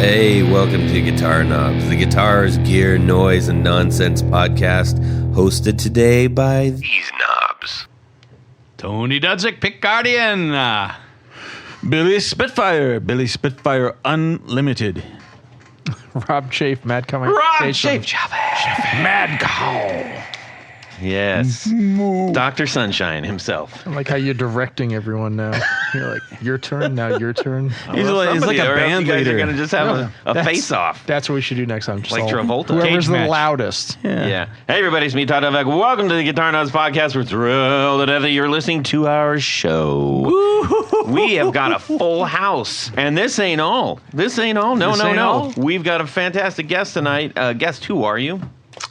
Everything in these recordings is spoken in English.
Hey, welcome to Guitar Knobs, the guitars, gear, noise, and nonsense podcast, hosted today by these knobs. Tony Dudzi, Picardian. Billy Spitfire Unlimited. Rob Chafe, Mad Coming. Rob Chafe. Mad Cow. Yes. Dr. Sunshine himself. I like how you're directing everyone now. You're like, your turn, now your turn. He's like a band you guys leader. are going to just have a face-off. That's what we should do next time. Just Like all- Travolta. Whoever's Cage the match. loudest. Yeah. Hey, everybody, it's me, Todd Novak. Welcome to the Guitar Knobs Podcast. We're thrilled to death that you're listening to our show. We have got a full house. And this ain't all. No. This ain't all? We've got a fantastic guest tonight. Guest, who are you?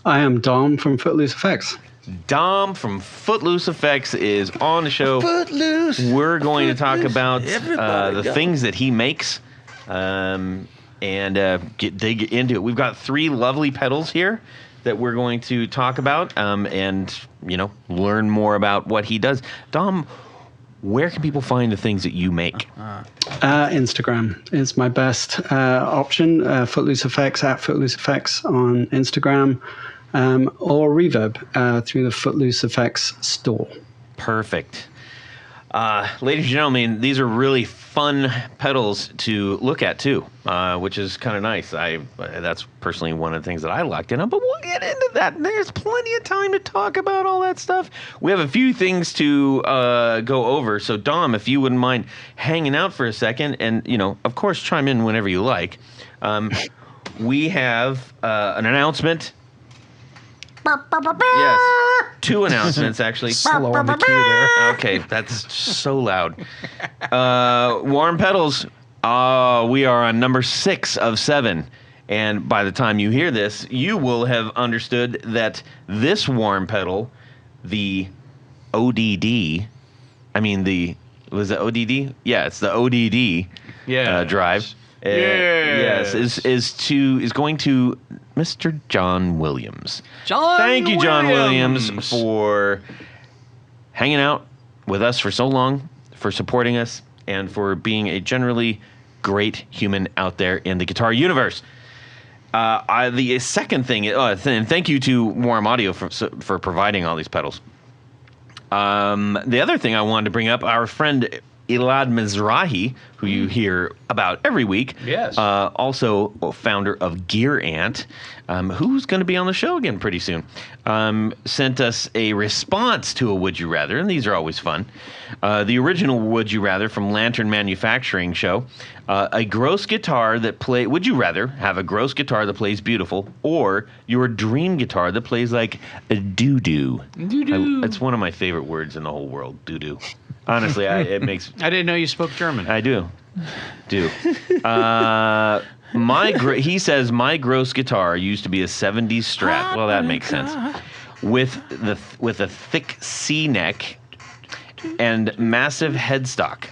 I am Dom from Footloose Effects. Dom from Footloose Effects is on the show. Footloose. We're going to talk about Everybody the go. things that he makes and dig into it. We've got 3 lovely pedals here that we're going to talk about and, learn more about what he does. Dom, where can people find the things that you make? Instagram is my best option. Footloose Effects, at Footloose Effects on Instagram, or Reverb through the Footloose Effects store. Perfect. Ladies and gentlemen, these are really fun pedals to look at too, which is kind of nice. That's personally one of the things that I liked in them, but we'll get into that. There's plenty of time to talk about all that stuff. We have a few things to go over. So Dom, if you wouldn't mind hanging out for a second and, of course, chime in whenever you like. We have an announcement. Yes, 2 announcements actually. Slow on the cue there. Okay, that's so loud. Warm pedals. We are on number 6 of 7. And by the time you hear this, you will have understood that this warm pedal, the ODD, was it ODD? Yeah, it's the ODD drive. Yes, is going to Mr. John Williams. Thank you, John Williams, for hanging out with us for so long, for supporting us, and for being a generally great human out there in the guitar universe. The second thing, and thank you to Warm Audio for providing all these pedals. The other thing I wanted to bring up, our friend Elad Mizrahi, who you hear about every week. Yes. Also founder of Gear Ant, who's going to be on the show again pretty soon, sent us a response to a Would You Rather, and these are always fun. The original Would You Rather from Lantern Manufacturing Show. A gross guitar that play. Would you rather have a gross guitar that plays beautiful or your dream guitar that plays like a doo-doo? Doo-doo. It's one of my favorite words in the whole world, doo-doo. Honestly, it makes... I didn't know you spoke German. I do. He says, my gross guitar used to be a 70s Strat. Well, that makes sense. With a thick C neck and massive headstock.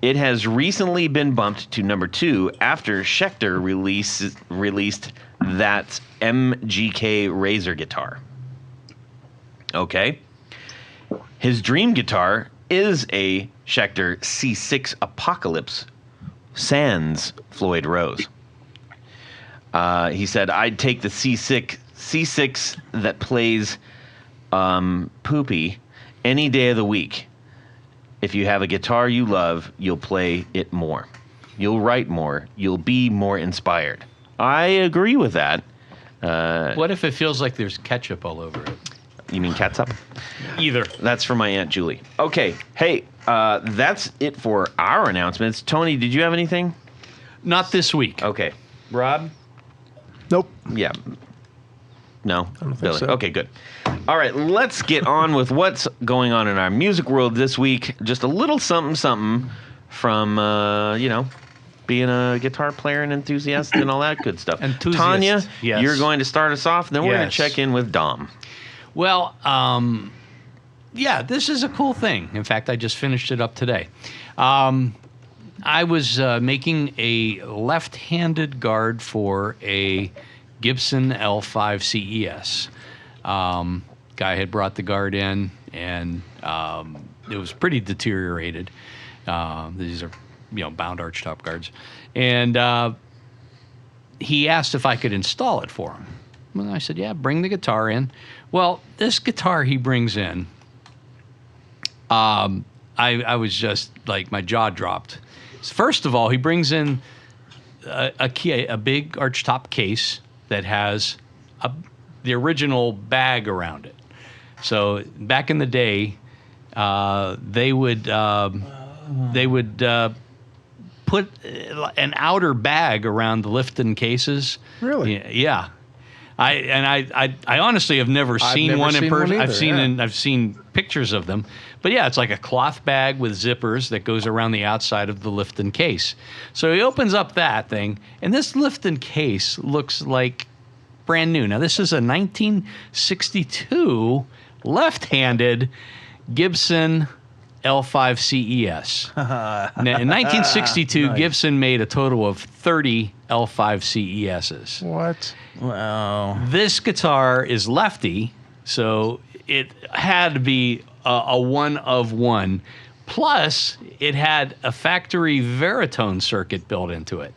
It has recently been bumped to number 2 after Schecter released that MGK Razor guitar. Okay. His dream guitar is a Schecter C6 Apocalypse sans Floyd Rose. He said, I'd take the C6 that plays poopy any day of the week. If you have a guitar you love, you'll play it more. You'll write more. You'll be more inspired. I agree with that. What if it feels like there's ketchup all over it? You mean catsup? Either. That's for my Aunt Julie. Okay. Hey, that's it for our announcements. Tony, did you have anything? Not this week. Okay. Rob? Nope. Yeah. No? I don't think Billy? so. Okay, good. All right, let's get on with what's going on in our music world this week. Just a little something from, being a guitar player and enthusiast and all that good stuff. Enthusiast, Tanya, yes. you're going to start us off, then we're going to Yes. check in with Dom. Well, this is a cool thing. In fact, I just finished it up today. I was making a left-handed guard for a Gibson L5 CES. Guy had brought the guard in, and it was pretty deteriorated. These are, bound archtop guards. And he asked if I could install it for him. And I said, yeah, bring the guitar in. Well, this guitar he brings in, I was just like, my jaw dropped. First of all, he brings in a big archtop case that has the original bag around it. So back in the day, they would put an outer bag around the Lifton cases. Really? Yeah. I honestly have never seen never one in seen one person. either, I've seen pictures of them, but yeah, it's like a cloth bag with zippers that goes around the outside of the Lifton case. So he opens up that thing, and this Lifton case looks like brand new. Now this is a 1962 left-handed Gibson L5 CES. Now, in 1962, Gibson made a total of 30 L5 CESs. What? Wow. This guitar is lefty, so it had to be a one of one. Plus, it had a factory Veritone circuit built into it.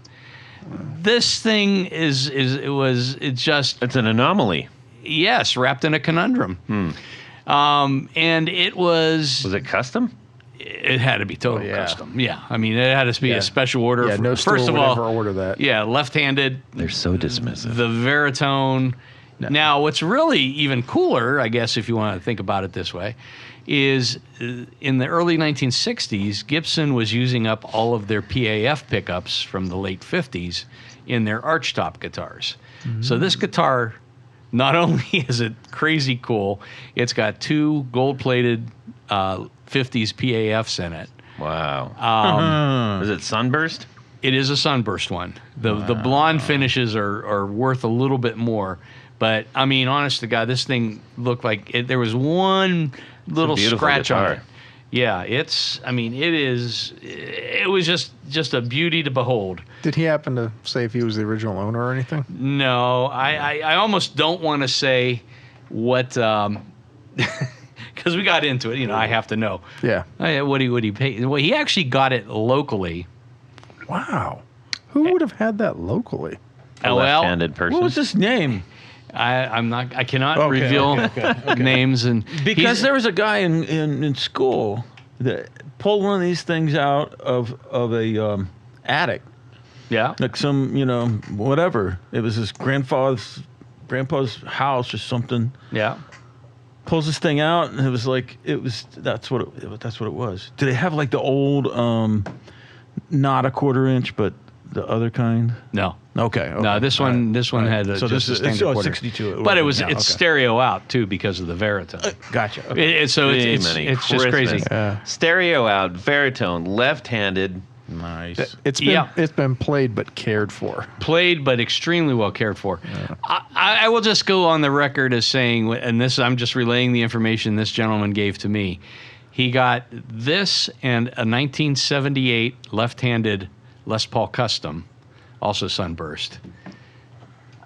This thing it's an anomaly. Yes, wrapped in a conundrum. And it was it custom? It had to be total yeah. custom. Yeah, I mean, it had to be a special order. Yeah, no store first of would all, ever order that. Yeah, left-handed. They're so dismissive. The Veritone. No. Now, what's really even cooler, I guess, if you want to think about it this way, is in the early 1960s, Gibson was using up all of their PAF pickups from the late 50s in their archtop guitars. Mm-hmm. So this guitar, not only is it crazy cool, it's got two gold-plated 50s PAFs in it. Wow. Is it sunburst? It is a sunburst one. The blonde finishes are worth a little bit more. But, I mean, honest to God, this thing looked like there was one little scratch guitar. on it. Yeah, it was just a beauty to behold. Did he happen to say if he was the original owner or anything? No, I almost don't want to say what, because we got into it, I have to know. Yeah. What he paid. Well, he actually got it locally. Wow. Who would have had that locally? A left-handed person. What was his name? I cannot reveal names, and Because there was a guy in school that pulled one of these things out of a attic, yeah, like some whatever. It was his grandpa's house or something. yeah. Pulls this thing out, and that's what it was. Do they have like the old not a 1/4 inch, but the other kind? No. Okay. No, this one had So just a standard quarter. 62. But it's okay. stereo out too because of the Veritone. Gotcha. Okay. It's just crazy. Stereo out, Veritone, left-handed. Nice. It's been played but cared for. Played, but extremely well cared for. Yeah. I will just go on the record as saying, and this I'm just relaying the information this gentleman gave to me. He got this and a 1978 left-handed Les Paul Custom, also sunburst,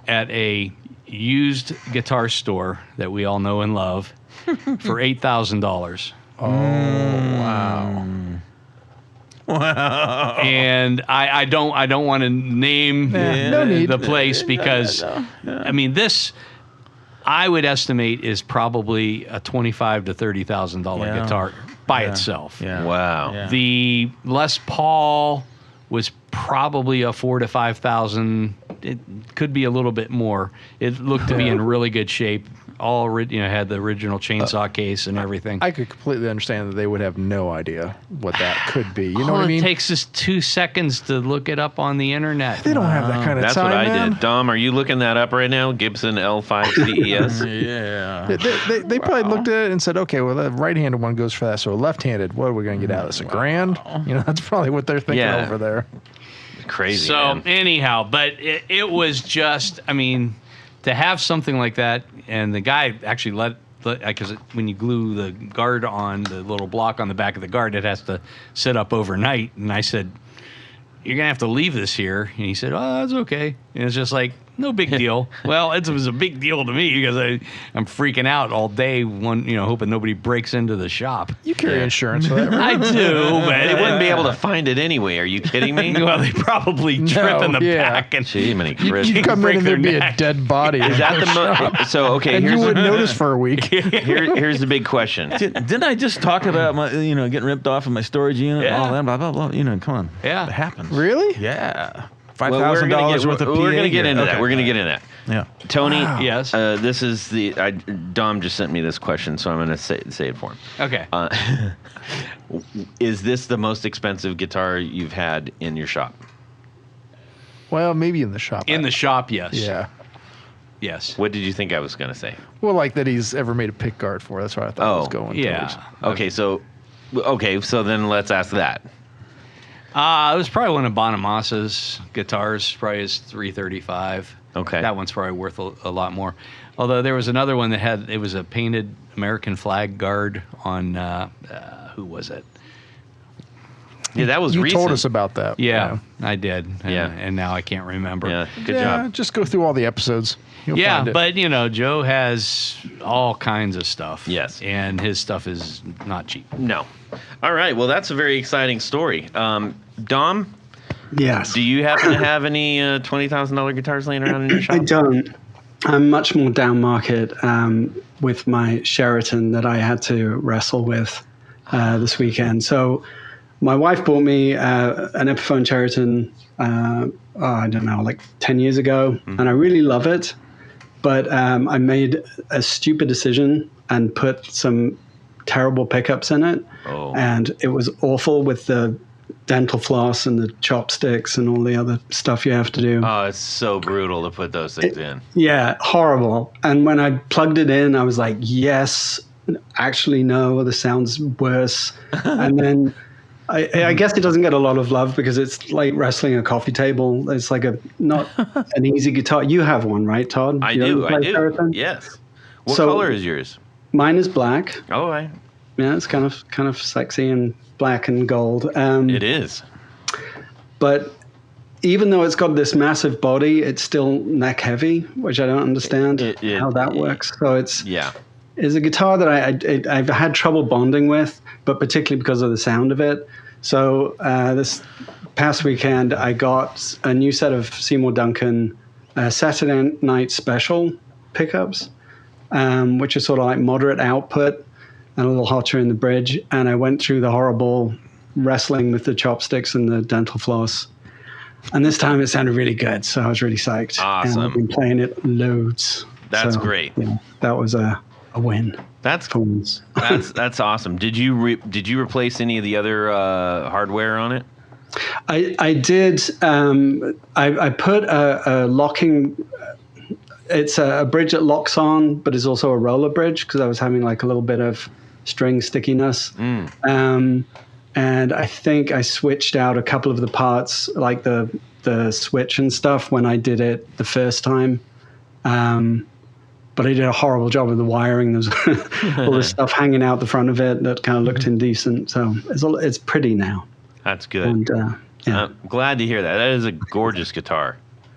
at a used guitar store that we all know and love for $8,000. Oh, wow. Wow. And I don't want to name the place because I mean this I would estimate is probably a $25,000 to $30,000 guitar by itself. Yeah. Wow. Yeah. The Les Paul was probably a $4,000 to $5,000. It could be a little bit more. It looked to be in really good shape. Had the original chainsaw case and everything. I could completely understand that they would have no idea what that could be. You know what I mean? It takes us 2 seconds to look it up on the internet. They don't have that kind of That's time, what I man. did. Dom, are you looking that up right now? Gibson L5 CES? Yeah. They probably looked at it and said, okay, well, the right-handed one goes for that, so a left-handed, what are we going to get out of this? $1,000? That's probably what they're thinking over there. Crazy, So man. anyhow, but it was just, I mean, to have something like that, and the guy actually because when you glue the guard on, the little block on the back of the guard, it has to sit up overnight. And I said, you're going to have to leave this here. And he said, oh, that's okay. And it's just like, No big deal. Well, it was a big deal to me because I'm freaking out all day, hoping nobody breaks into the shop. You carry insurance for that, right? I do, but They wouldn't be able to find it anyway. Are you kidding me? Well, they probably trip in the back and Gee, many You Christmas. come in break and there'd their be neck. a dead body. Is that the so? Okay, and you here's wouldn't notice for a week. here's the big question. Didn't I just talk about my, getting ripped off of my storage unit? Yeah. All that, blah blah blah. Come on. Yeah. It happens. Really? Yeah. Well, $5,000 worth of PA. We're gonna get into that. Okay. We're gonna get into that. Yeah. Tony, Yes. this is Dom just sent me this question, so I'm going to say it for him. Okay. Is this the most expensive guitar you've had in your shop? Well, maybe in the shop. In the shop, yes. Yeah. Yes. What did you think I was going to say? Well, like that he's ever made a pick guard for. That's what I thought it was going towards. Yeah. Okay, so then let's ask that. It was probably one of Bonamassa's guitars. Probably his 335. Okay. That one's probably worth a lot more. Although there was another one that it was a painted American flag guard on, who was it? Yeah, that was You recent. told us about that. Yeah, I did. Yeah. And now I can't remember. Yeah, good Yeah, job. just go through all the episodes. You'll Yeah, find it. but Joe has all kinds of stuff. Yes. And his stuff is not cheap. No. All right, well, that's a very exciting story. Dom, Yes. do you happen to have any $20,000 guitars laying around in your shop? I don't. I'm much more down market with my Sheraton that I had to wrestle with this weekend. So my wife bought me an Epiphone Sheraton, I don't know, like 10 years ago, and I really love it. But I made a stupid decision and put some terrible pickups in it. Oh. And it was awful with the dental floss and the chopsticks and all the other stuff you have to do. Oh, it's so brutal to put those things in. Yeah, horrible. And when I plugged it in, I was like, yes, actually, no, this sounds worse. And then I guess it doesn't get a lot of love because it's like wrestling a coffee table. It's like not an easy guitar. You have one, right, Todd? I You do. play Sheraton? Yes. What So- color is yours? Mine is black. Oh, I. Yeah, it's kind of sexy and black and gold. It is. But even though it's got this massive body, it's still neck heavy, which I don't understand how that works. So it's Yeah. a guitar that I've had trouble bonding with, but particularly because of the sound of it. So this past weekend, I got a new set of Seymour Duncan Saturday Night Special pickups, which are sort of like moderate output and a little hotter in the bridge. And I went through the horrible wrestling with the chopsticks and the dental floss. And this time it sounded really good, so I was really psyched. Awesome. And I've been playing it loads. That's So, great. yeah, that was a win That's for once. that's awesome. Did you replace any of the other hardware on it? I did. I put a locking. It's a bridge that locks on, but is also a roller bridge because I was having like a little bit of string stickiness. And I think I switched out a couple of the parts, like the switch and stuff, when I did it the first time. But I did a horrible job with the wiring. There's all this stuff hanging out the front of it that kind of looked indecent. So it's pretty now. That's good. And yeah, I'm glad to hear that. That is a gorgeous guitar.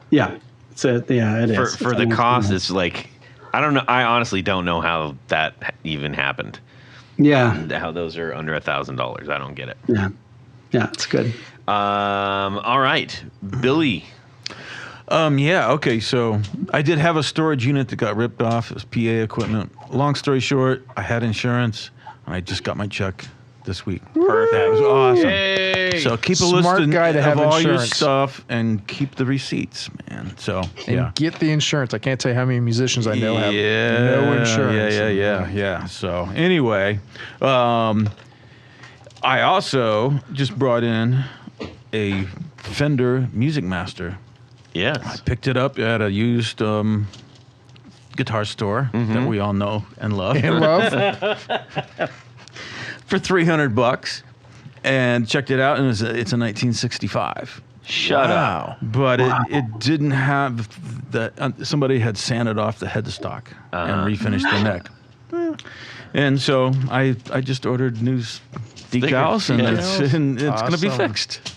yeah, it is. For It's the almost cost, nice. it's like, I don't know. I honestly don't know how that even happened. Yeah, How those are under $1,000. I don't get it. yeah, it's good. All right, Billy. Yeah, okay, so I did have a storage unit that got ripped off. It was PA equipment. Long story short, I had insurance, and I just got my check this week. Perfect. That was awesome. Yay. So keep a Smart list guy to of have all your insurance. stuff and keep the receipts, man. So, And yeah. get the insurance. I can't tell you how many musicians I know have no insurance. Yeah. So anyway, I also just brought in a Fender Music Master. Yes. Picked it up at a used guitar store that we all know and love In love? for $300, and checked it out, and it's a 1965. Shut up. But it didn't have the somebody had sanded off the headstock and refinished the neck. And so I just ordered new decals, and it's going to be Awesome. fixed.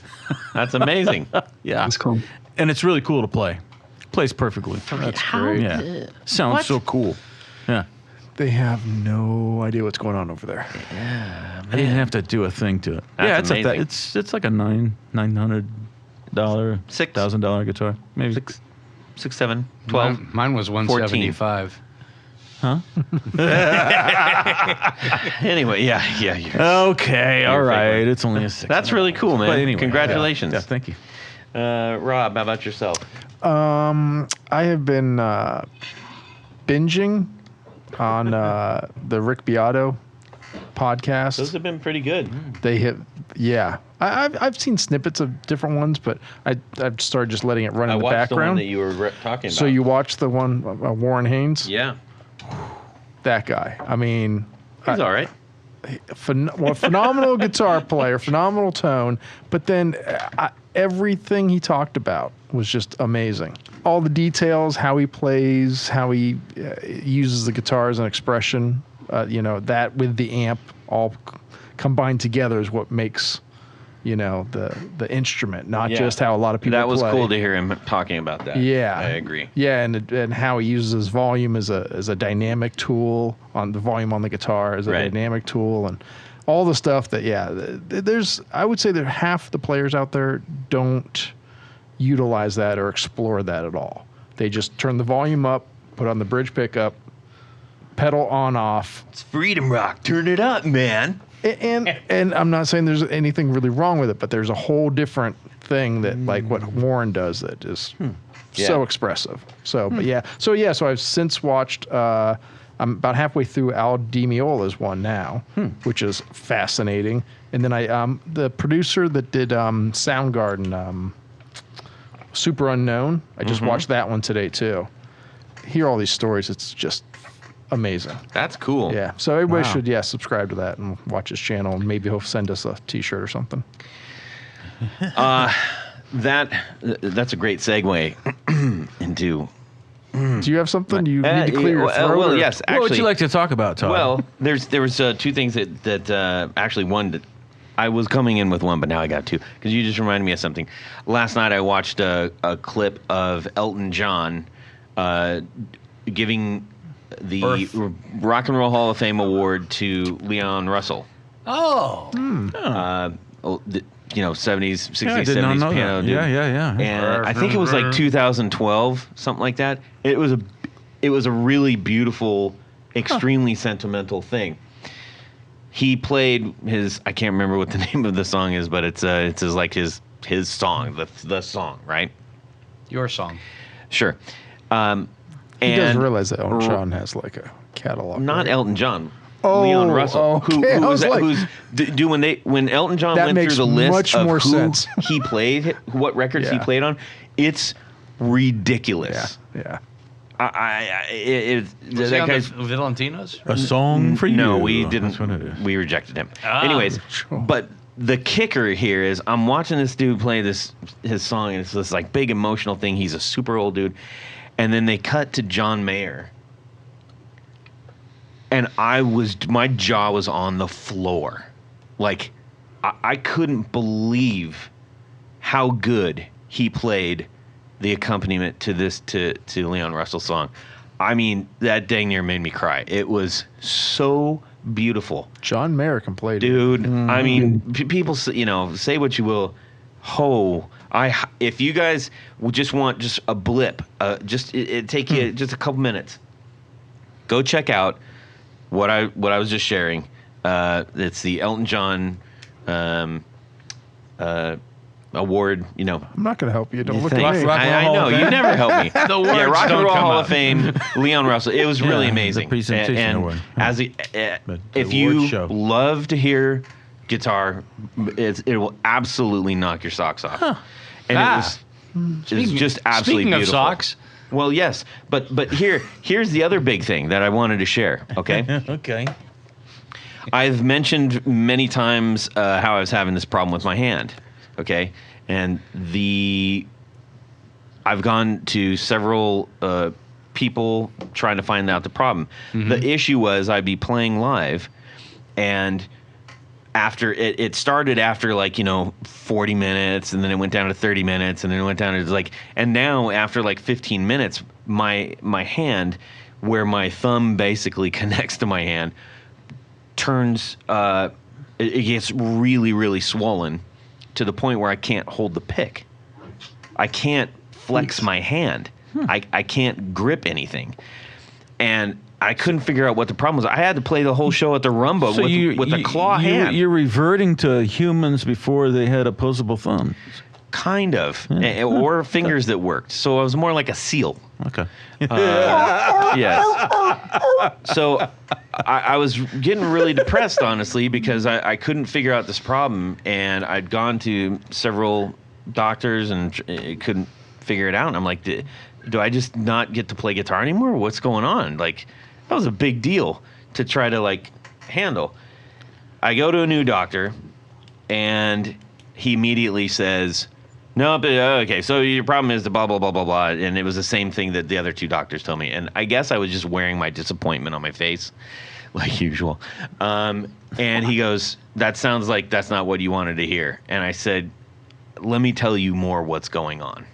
That's amazing. Yeah. That's cool. And it's really cool to play. Plays perfectly. That's great. Yeah. Sounds so cool. Yeah. They have no idea what's going on over there. I didn't have to do a thing to it. That's it's amazing. it's like a $900, $1,000 guitar, maybe. 6, 7, 12. Mine was 175. Anyway, yeah. Okay, all right. It's only a 6. That's really cool, man. But anyway, Congratulations. Yeah, thank you. Rob, how about yourself? I have been binging on the Rick Beato podcast. Those have been pretty good. They hit, yeah. I've seen snippets of different ones, but I've started just letting it run in the watched background. the one that you were talking about. So you watched the one Warren Haynes? Yeah. That guy. I mean, He's all right. phenomenal guitar player, phenomenal tone, but then everything he talked about was just amazing. All the details, how he plays, how he uses the guitar as an expression, that with the amp all combined together is what makes, the instrument, not just how a lot of people play. That was cool to hear him talking about that. Yeah, I agree. Yeah, and how he uses volume as a dynamic tool on the volume on the guitar as a dynamic tool, and all the stuff that I would say that half the players out there don't utilize that or explore that at all. They just turn the volume up, put on the bridge pickup, pedal on off. It's freedom rock. Turn it up, man. And I'm not saying there's anything really wrong with it, but there's a whole different thing that like what Warren does that is so expressive. So, but so I've since watched. I'm about halfway through Al Di Meola's one now, which is fascinating. And then the producer that did Soundgarden, Super Unknown. I just watched that one today too. Hear all these stories. It's just amazing. That's cool. Yeah. So everybody should subscribe to that and watch his channel. And maybe he'll send us a T-shirt or something. That's a great segue into. Do you have something you need to clear your throat? Well, yes. Actually, What would you like to talk about, Todd? Well, there was two things that actually one that I was coming in with one, but now I got two because you just reminded me of something. Last night I watched a clip of Elton John giving the Rock and Roll Hall of Fame award to Leon Russell. Oh. 70s, 60s, I did not 70s know piano that. dude. Yeah. And I think it was like 2012, something like that. It was a really beautiful, extremely sentimental thing. He played his, I can't remember what the name of the song is, but it's his song, the song, right? Your song. Sure. He doesn't realize that Elton John has like a catalog. Not Elton John. Oh, Leon Russell, okay. when Elton John That went makes through the list much of more who sense. he played, what records he played on, it's ridiculous. Yeah. Was he on the Valentinos? A song for you. No, we That's didn't. what it is. We rejected him. Anyways, but the kicker here is I'm watching this dude play his song, and it's this like big emotional thing. He's a super old dude, and then they cut to John Mayer, and my jaw was on the floor, like I couldn't believe how good he played the accompaniment to Leon Russell's song. I mean, that dang near made me cry. It was so beautiful. John Mayer can play, dude. I mean, people, say what you will. If you guys would just want just a blip, it take you just a couple minutes. Go check out what I was just sharing. It's the Elton John award. I'm not going to help you. Don't look Thanks. at me. I know you never help me. The words Rock and don't Roll come Hall out. of Fame, Leon Russell. It was really amazing. The presentation and award. If you award show. love to hear guitar, it will absolutely knock your socks off. And it was just absolutely Speaking beautiful. of socks, Well, yes, but here's the other big thing that I wanted to share. Okay. Okay. I've mentioned many times how I was having this problem with my hand, okay? And I've gone to several people trying to find out the problem. The issue was I'd be playing live, and after it started after 40 minutes, and then it went down to 30 minutes, and then it went down to and now after 15 minutes, my hand, where my thumb basically connects to my hand, turns it gets really, really swollen to the point where I can't hold the pick. I can't flex my hand. I can't grip anything. And I couldn't figure out what the problem was. I had to play the whole show at the rumba with a claw hand. You're reverting to humans before they had opposable thumbs. Kind of. Or fingers that worked. So I was more like a seal. Okay. Yes. So I was getting really depressed, honestly, because I couldn't figure out this problem. And I'd gone to several doctors and couldn't figure it out. And I'm like, do I just not get to play guitar anymore? What's going on? That was a big deal to try to handle. I go to a new doctor, and he immediately says, "No, but okay, so your problem is the blah, blah, blah, blah, blah." And it was the same thing that the other two doctors told me. And I guess I was just wearing my disappointment on my face, like usual. And he goes, "That sounds like that's not what you wanted to hear." And I said, "Let me tell you more what's going on."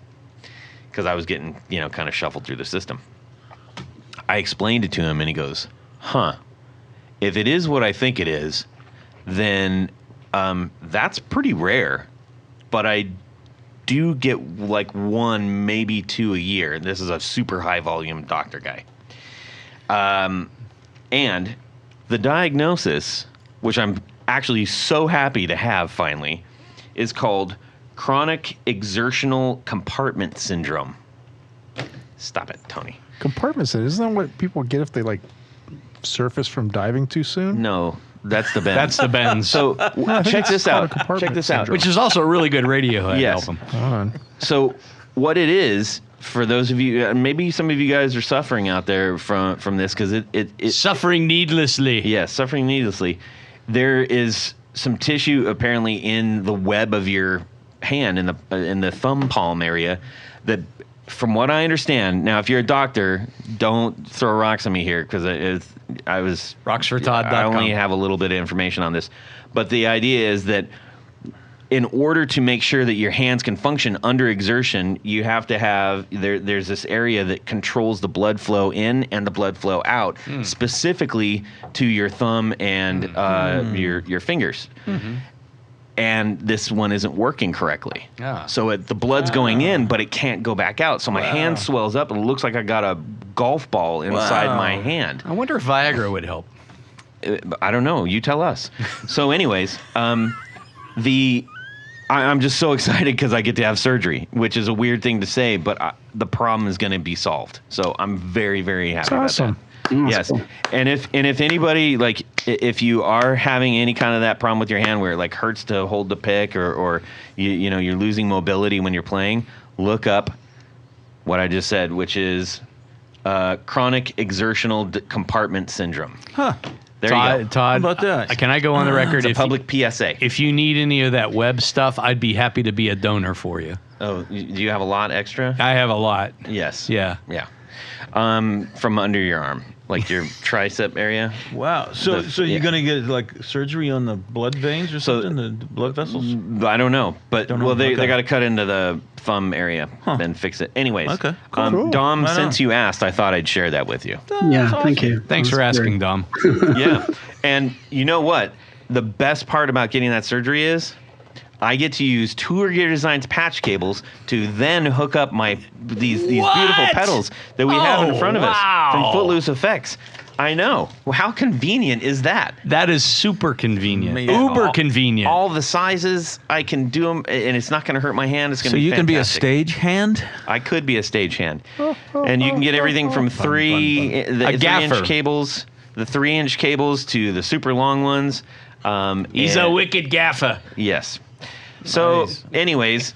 Because I was getting, kind of shuffled through the system. I explained it to him, and he goes, "If it is what I think it is, then that's pretty rare. But I do get 1, maybe 2 a year." This is a super high volume doctor guy. And the diagnosis, which I'm actually so happy to have finally, is called chronic exertional compartment syndrome. Stop it, Tony. Compartment syndrome, isn't that what people get if they surface from diving too soon? No, that's the bend. That's the bends. So check this out. Check this out. Which is also a really good Radiohead Yes. album. So what it is, for those of you, maybe some of you guys are suffering out there from this, because it Suffering needlessly. Yes, suffering needlessly. There is some tissue apparently in the web of your hand, in the thumb palm area, that, from what I understand, now if you're a doctor, don't throw rocks at me here, because I was Rocksfortodd.com. I only have a little bit of information on this, but the idea is that in order to make sure that your hands can function under exertion, you have to have there's this area that controls the blood flow in and the blood flow out, specifically to your thumb and your fingers. And this one isn't working correctly. So the blood's going in, but it can't go back out. So my hand swells up, and it looks like I got a golf ball inside my hand. I wonder if Viagra would help. I don't know. You tell us. So anyways, I'm just so excited because I get to have surgery, which is a weird thing to say, but the problem is going to be solved. So I'm very, very happy about that. Yes. Cool. And if anybody, if you are having any kind of that problem with your hand where it hurts to hold the pick, or you're losing mobility when you're playing, look up what I just said, which is chronic exertional compartment syndrome. There you go. Todd, How about that? can I go on the record? It's a public PSA. If you need any of that web stuff, I'd be happy to be a donor for you. Oh, do you have a lot extra? I have a lot. Yes. Yeah. Yeah. From under your arm, your tricep area. Wow. So you're going to get surgery on the blood veins or something, the blood vessels? I don't know, but Don't know. they Okay. got to cut into the thumb area and fix it. Anyways, Okay, cool. Dom, Right on. since you asked, I thought I'd share that with you. Yeah, thank you. Thanks for That's asking, great. Dom. Yeah, and you know what? The best part about getting that surgery is I get to use Tour Gear Designs patch cables to then hook up these beautiful pedals that we have in front of us from wow. Footloose Effects. I know. Well, how convenient is that? That is super convenient. Yeah. Uber convenient. All the sizes, I can do them, and it's not going to hurt my hand. It's going So to be you can be a fantastic. stage hand? I could be a stagehand. And you can get everything from A 3-inch gaffer. cables, the 3-inch cables to the super long ones. He's a and- wicked gaffer. Yes. So, Nice. anyways,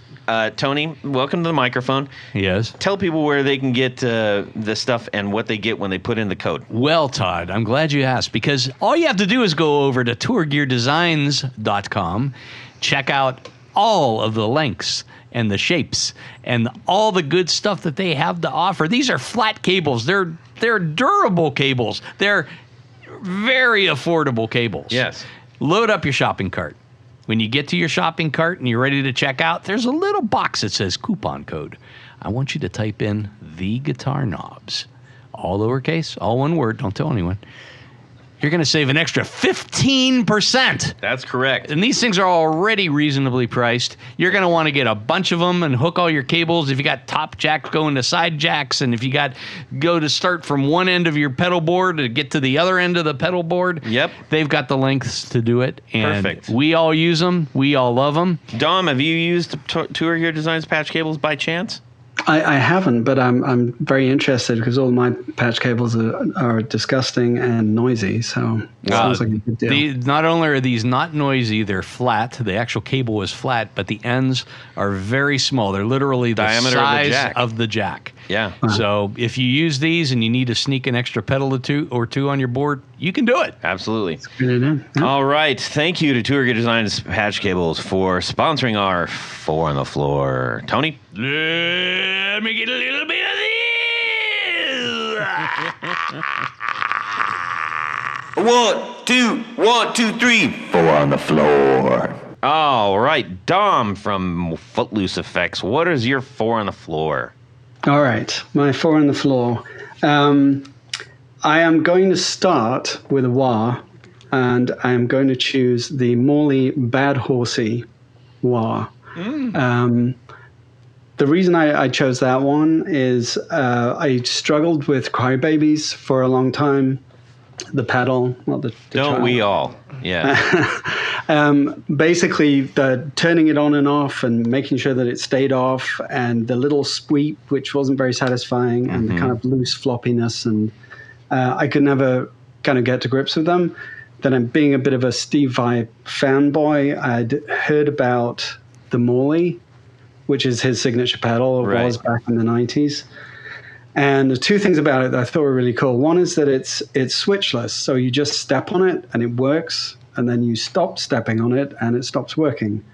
Tony, welcome to the microphone. Yes. Tell people where they can get the stuff and what they get when they put in the code. Well, Todd, I'm glad you asked, because all you have to do is go over to tourgeardesigns.com, check out all of the lengths and the shapes and all the good stuff that they have to offer. These are flat cables. They're durable cables. They're very affordable cables. Yes. load up your shopping cart. When you get to your shopping cart and you're ready to check out, there's a little box that says coupon code. I want you to type in the guitar knobs. All lowercase, all one word, don't tell anyone. You're going to save an extra 15%. That's correct. And these things are already reasonably priced. You're going to want to get a bunch of them and hook all your cables. If you got top jacks going to side jacks, and if you go to start from one end of your pedal board to get to the other end of the pedal board, Yep. they've got the lengths to do it. And Perfect. we all use them. We all love them. Dom, have you used Tour Gear Designs patch cables by chance? I haven't, but I'm very interested because all my patch cables are disgusting and noisy. So it sounds like a good deal. Not only are these not noisy, they're flat. The actual cable is flat, but the ends are very small. They're literally the Diameter of the size jack. of the jack. Yeah. So if you use these and you need to sneak an extra pedal or two on your board, you can do it. Absolutely. Good idea. Yeah. All right. Thank you to Tour Gear Designs patch cables for sponsoring our 4 on the floor. Tony? Let me get a little bit of this. 1, 2, 3. 4 on the floor. All right. Dom from Footloose Effects. What is your 4 on the floor? All right, my 4 on the floor. I am going to start with a wah, and I am going to choose the Morley Bad Horsey wah. The reason I chose that one is I struggled with Crybabies for a long time. The pedal, not the Don't child. we all? Yeah. Basically, the turning it on and off and making sure that it stayed off, and the little sweep, which wasn't very satisfying, and the kind of loose floppiness, and I could never kind of get to grips with them. Then, I'm being a bit of a Steve Vai fanboy. I'd heard about the Morley, which is his signature pedal, or Right. was back in the 90s. And the two things about it that I thought were really cool. One is that it's switchless, so you just step on it and it works, and then you stop stepping on it and it stops working.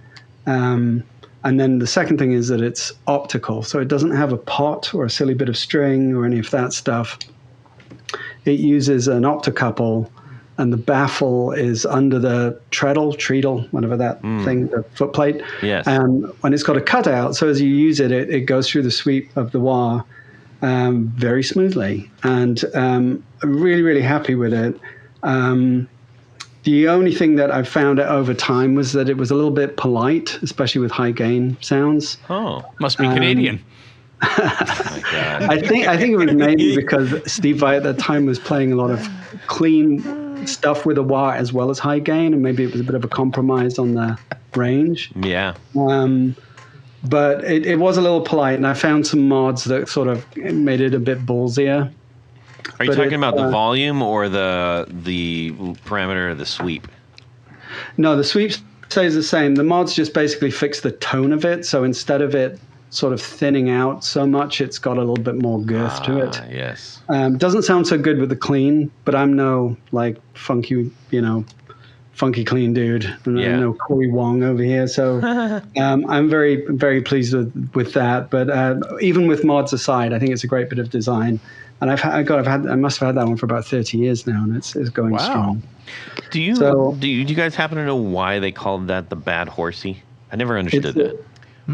And then the second thing is that it's optical, so it doesn't have a pot or a silly bit of string or any of that stuff. It uses an optocouple, and the baffle is under the treadle, whatever that thing, the foot plate. Yes. And when it's got a cutout, so as you use it, it goes through the sweep of the wah very smoothly. And I'm really, really happy with it. The only thing that I found out over time was that it was a little bit polite, especially with high gain sounds. Oh. Must be Canadian. My God. I think it was maybe because Steve Vai at that time was playing a lot of clean stuff with a wah as well as high gain, and maybe it was a bit of a compromise on the range. Yeah. But it was a little polite, and I found some mods that sort of made it a bit ballsier. Are you But talking it, about the volume or the parameter of the sweep? No, the sweep stays the same. The mods just basically fix the tone of it. So instead of it sort of thinning out so much, it's got a little bit more girth to it. Yes. Doesn't sound so good with the clean, but I'm no like funky clean dude. And Yeah. I'm no Corey Wong over here. So I'm very, very pleased with that. But even with mods aside, I think it's a great bit of design. And I must have had that one for about 30 years now, and it's going strong. Do you guys happen to know why they called that the Bad Horsey? I never understood that.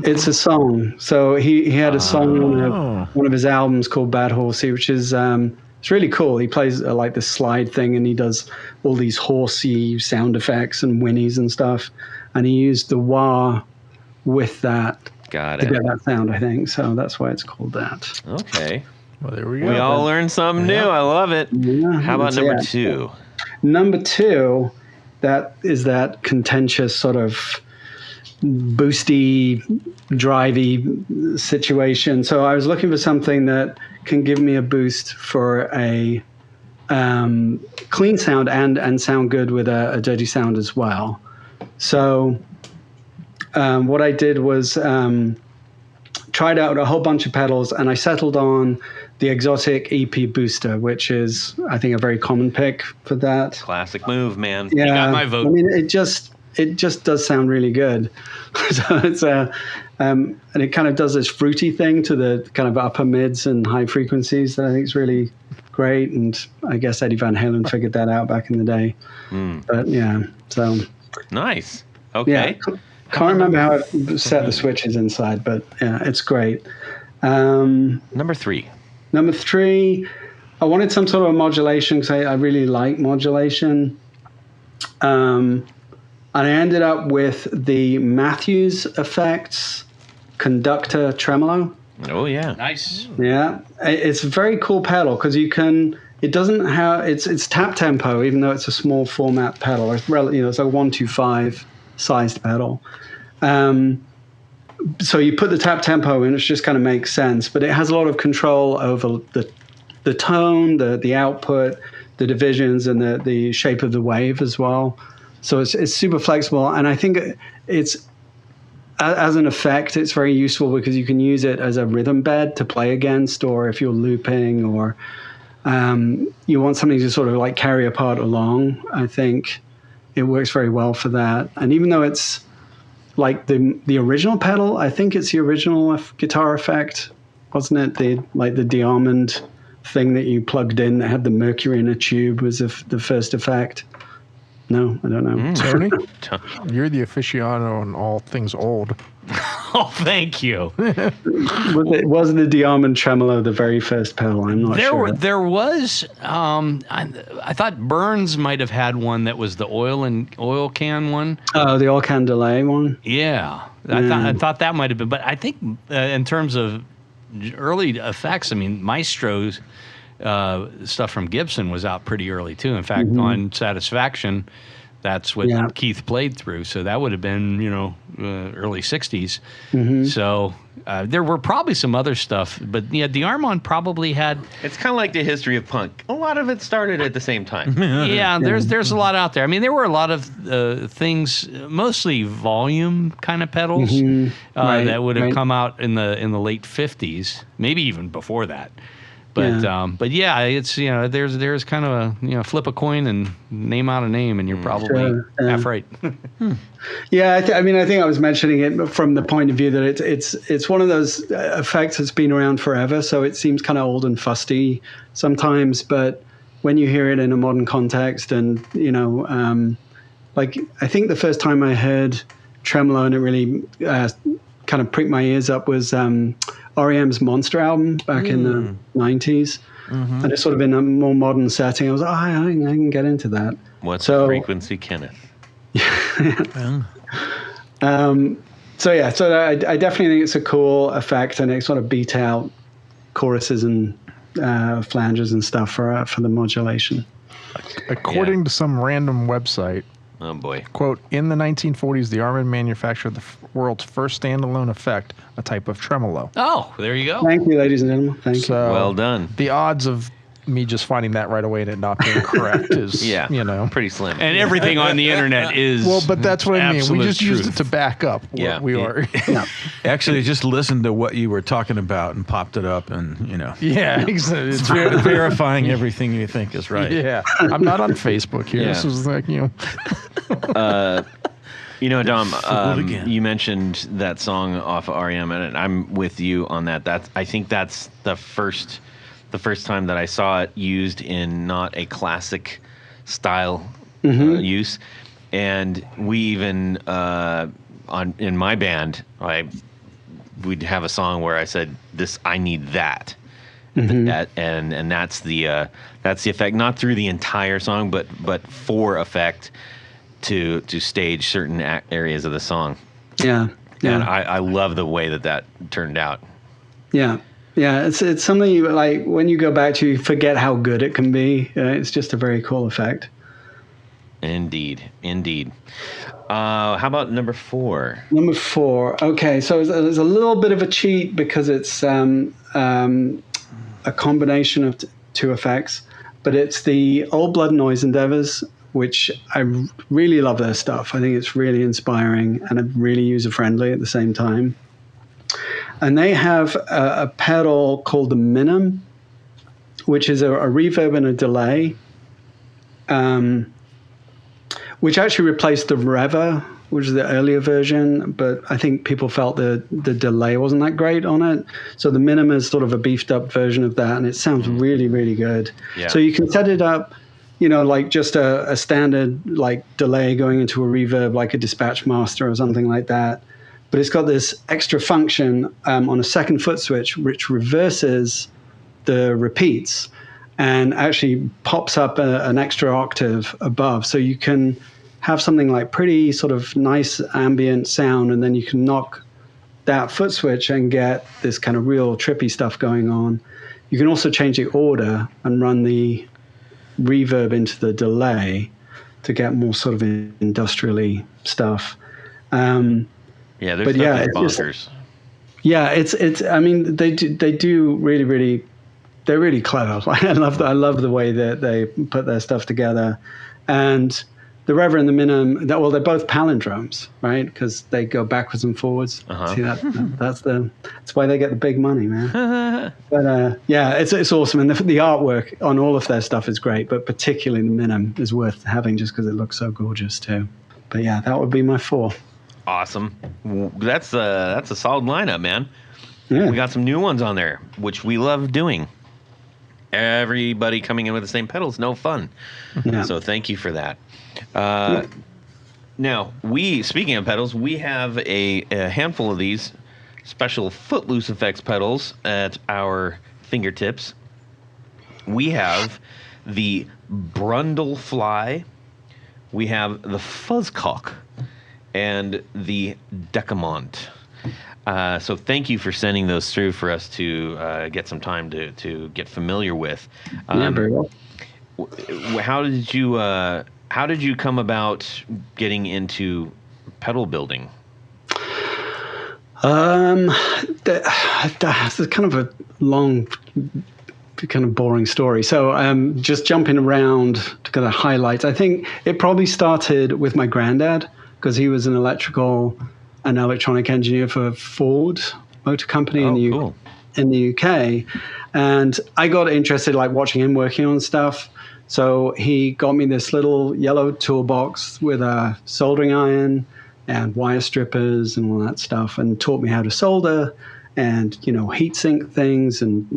It's a song. So he had a song on one of his albums called Bad Horsey, which is it's really cool. He plays like this slide thing, and he does all these horsey sound effects and whinnies and stuff. And he used the wah with that Got to it. get that sound, I think. So that's why it's called that. Okay. Well, there we go. We all learned something new. I love it. Yeah, How about that's number it. 2? Number 2, that is that contentious sort of boosty, drivey situation. So I was looking for something that can give me a boost for a clean sound and sound good with a dirty sound as well. So what I did was tried out a whole bunch of pedals, and I settled on the Exotic EP Booster, which is, I think, a very common pick for that. Classic move, man. Yeah, got my vote. I mean, it just it just does sound really good. So it's and it kind of does this fruity thing to the kind of upper mids and high frequencies that I think is really great. And I guess Eddie Van Halen figured that out back in the day. But yeah, so nice. Okay. Yeah, can't remember how I set the switches inside, but yeah, it's great. Number 3. Number 3, I wanted some sort of modulation because I really like modulation. And I ended up with the Matthews Effects Conductor Tremolo. Oh, yeah. Nice. Yeah, it's a very cool pedal because it doesn't have, it's tap tempo, even though it's a small format pedal. It's it's a 125 sized pedal. So you put the tap tempo in, it just kind of makes sense, but it has a lot of control over the tone, the output, the divisions, and the shape of the wave as well. So it's super flexible, and I think it's as an effect, it's very useful because you can use it as a rhythm bed to play against, or if you're looping, or you want something to sort of like carry a part along. I think it works very well for that. And even though it's like the original pedal, I think it's the original guitar effect, wasn't it? The Diamond thing that you plugged in that had the mercury in a tube was the first effect. No, I don't know. Tony, you're the aficionado on all things old. Oh, thank you. Was the Diamond Tremolo the very first pedal? I'm not sure. There was. I thought Burns might have had one that was the oil can one. Oh, the oil can delay one. Yeah, I thought that might have been. But I think in terms of early effects, I mean, Maestro's stuff from Gibson was out pretty early too. In fact, on Satisfaction, that's what Keith played through. So that would have been, early 60s. So there were probably some other stuff. But yeah, the Armand probably had... It's kind of like the history of punk. A lot of it started at the same time. Yeah, there's a lot out there. I mean, there were a lot of things, mostly volume kind of pedals that would have come out in the late 50s, maybe even before that. But yeah, it's there's kind of a flip a coin and name out a name, and you're probably half right. Yeah, I think I was mentioning it from the point of view that it's one of those effects that's been around forever, so it seems kind of old and fusty sometimes. But when you hear it in a modern context, and like I think the first time I heard tremolo and it really kind of pricked my ears up was R.E.M's Monster album back in the 90s. And it's sort of in a more modern setting. I was like, I can get into that. What's the frequency, Kenneth? So I definitely think it's a cool effect, and it sort of beat out choruses and flanges and stuff for the modulation. According to some random website, oh boy, quote, in the 1940s, the Armand manufactured the world's first standalone effect, a type of tremolo. Oh, there you go. Thank you, ladies and gentlemen. Thank you. Well done. The odds of me just finding that right away and it not being correct is, pretty slim. And everything on the internet is but that's what I mean. We just truth. used it to back up what we are. Actually, just listened to what you were talking about and popped it up, and Yeah, exactly. it's verifying everything you think is right. Yeah, I'm not on Facebook here. This is like Dom, you mentioned that song off of R.E.M. and I'm with you on that. I think that's the first time that I saw it used in not a classic style use. And we even in my band, we'd have a song where I said, I need that. And that's the effect, not through the entire song, but for effect to stage certain areas of the song. Yeah. And I love the way that turned out. Yeah. Yeah, it's something you like when you go back to, you forget how good it can be. It's just a very cool effect. Indeed. How about number 4? Number 4. Okay, so there's a little bit of a cheat because it's a combination of two effects, but it's the Old Blood Noise Endeavors, which I really love their stuff. I think it's really inspiring and really user-friendly at the same time. And they have a pedal called the Minim, which is a reverb and a delay, which actually replaced the Rever, which is the earlier version, but I think people felt the delay wasn't that great on it. So the Minima is sort of a beefed up version of that, and it sounds really, really good. Yeah. So you can set it up, like just a standard like delay going into a reverb, like a dispatch master or something like that. But it's got this extra function on a second foot switch, which reverses the repeats and actually pops up an extra octave above. So you can have something like pretty sort of nice ambient sound, and then you can knock that foot switch and get this kind of real trippy stuff going on. You can also change the order and run the reverb into the delay to get more sort of industrially stuff. There's stuff that's bonkers. It's. I mean, they do really, really. They're really clever. I love the way that they put their stuff together, and the Rever and the Minim. They're both palindromes, right? Because they go backwards and forwards. Uh-huh. See that's why they get the big money, man. But it's awesome, and the artwork on all of their stuff is great, but particularly the Minim is worth having just because it looks so gorgeous too. But yeah, that would be my 4. Awesome. That's a solid lineup, man. Yeah. We got some new ones on there, which we love doing. Everybody coming in with the same pedals, no fun. Yeah. So thank you for that. Now, speaking of pedals, we have a handful of these special Footloose Effects pedals at our fingertips. We have the Brundle Fly, we have the Fuzzcock, and the Decamont. So thank you for sending those through for us to get some time to get familiar with. Very well. How did you come about getting into pedal building? That's kind of a long, kind of boring story. So just jumping around to kind of highlight, I think it probably started with my granddad, because he was an electrical and electronic engineer for Ford Motor Company in the UK. And I got interested like watching him working on stuff. So he got me this little yellow toolbox with a soldering iron and wire strippers and all that stuff, and taught me how to solder and, heat sink things and,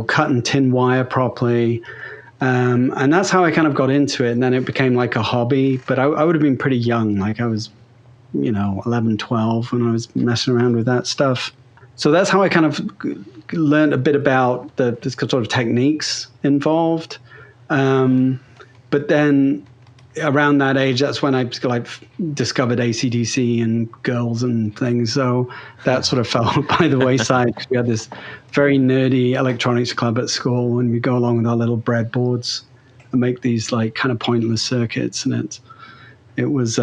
cutting tin wire properly. And that's how I kind of got into it. And then it became like a hobby, but I would have been pretty young. Like I was, 11, 12 when I was messing around with that stuff. So that's how I kind of learned a bit about the sort of techniques involved. But then around that age, that's when I discovered AC/DC and girls and things. So that sort of fell by the wayside. We had this very nerdy electronics club at school, and we go along with our little breadboards and make these like kind of pointless circuits. And it was,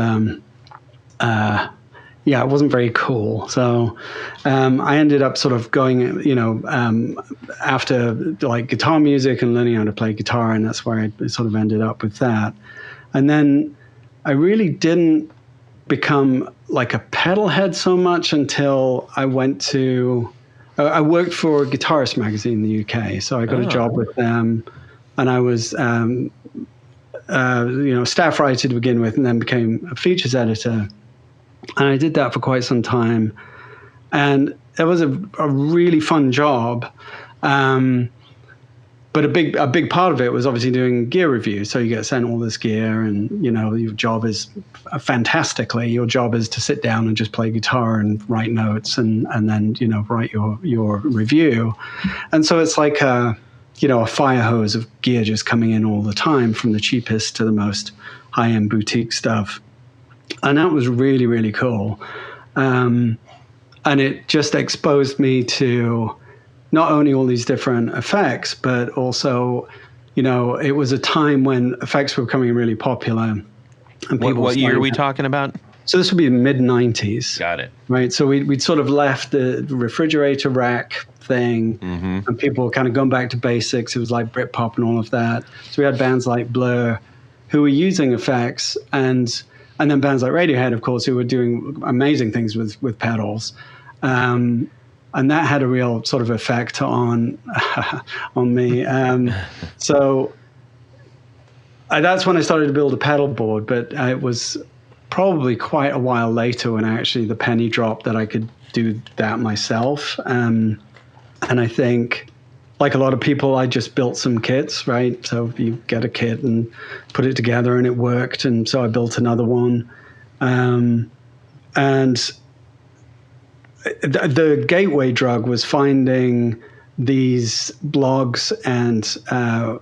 it wasn't very cool. So I ended up sort of going, after like guitar music and learning how to play guitar, and that's where I sort of ended up with that. And then I really didn't become like a pedal head so much until I I worked for Guitarist magazine in the UK. So I got a job with them, and I was, staff writer to begin with, and then became a features editor. And I did that for quite some time. And it was a really fun job. But a big part of it was obviously doing gear reviews. So you get sent all this gear, and your job is your job is to sit down and just play guitar and write notes and then write your review. And so it's like a fire hose of gear just coming in all the time, from the cheapest to the most high-end boutique stuff. And that was really, really cool. And it just exposed me to not only all these different effects, but also, it was a time when effects were becoming really popular. And what year are we talking about? So this would be the mid-90s. Got it. Right. So we'd sort of left the refrigerator rack thing, and people were kind of going back to basics. It was like Britpop and all of that. So we had bands like Blur who were using effects, and then bands like Radiohead, of course, who were doing amazing things with pedals. And that had a real sort of effect on me. So that's when I started to build a pedal board, but it was probably quite a while later when actually the penny dropped that I could do that myself. And I think, like a lot of people, I just built some kits, right? So you get a kit and put it together, and it worked. And so I built another one. And the gateway drug was finding these blogs and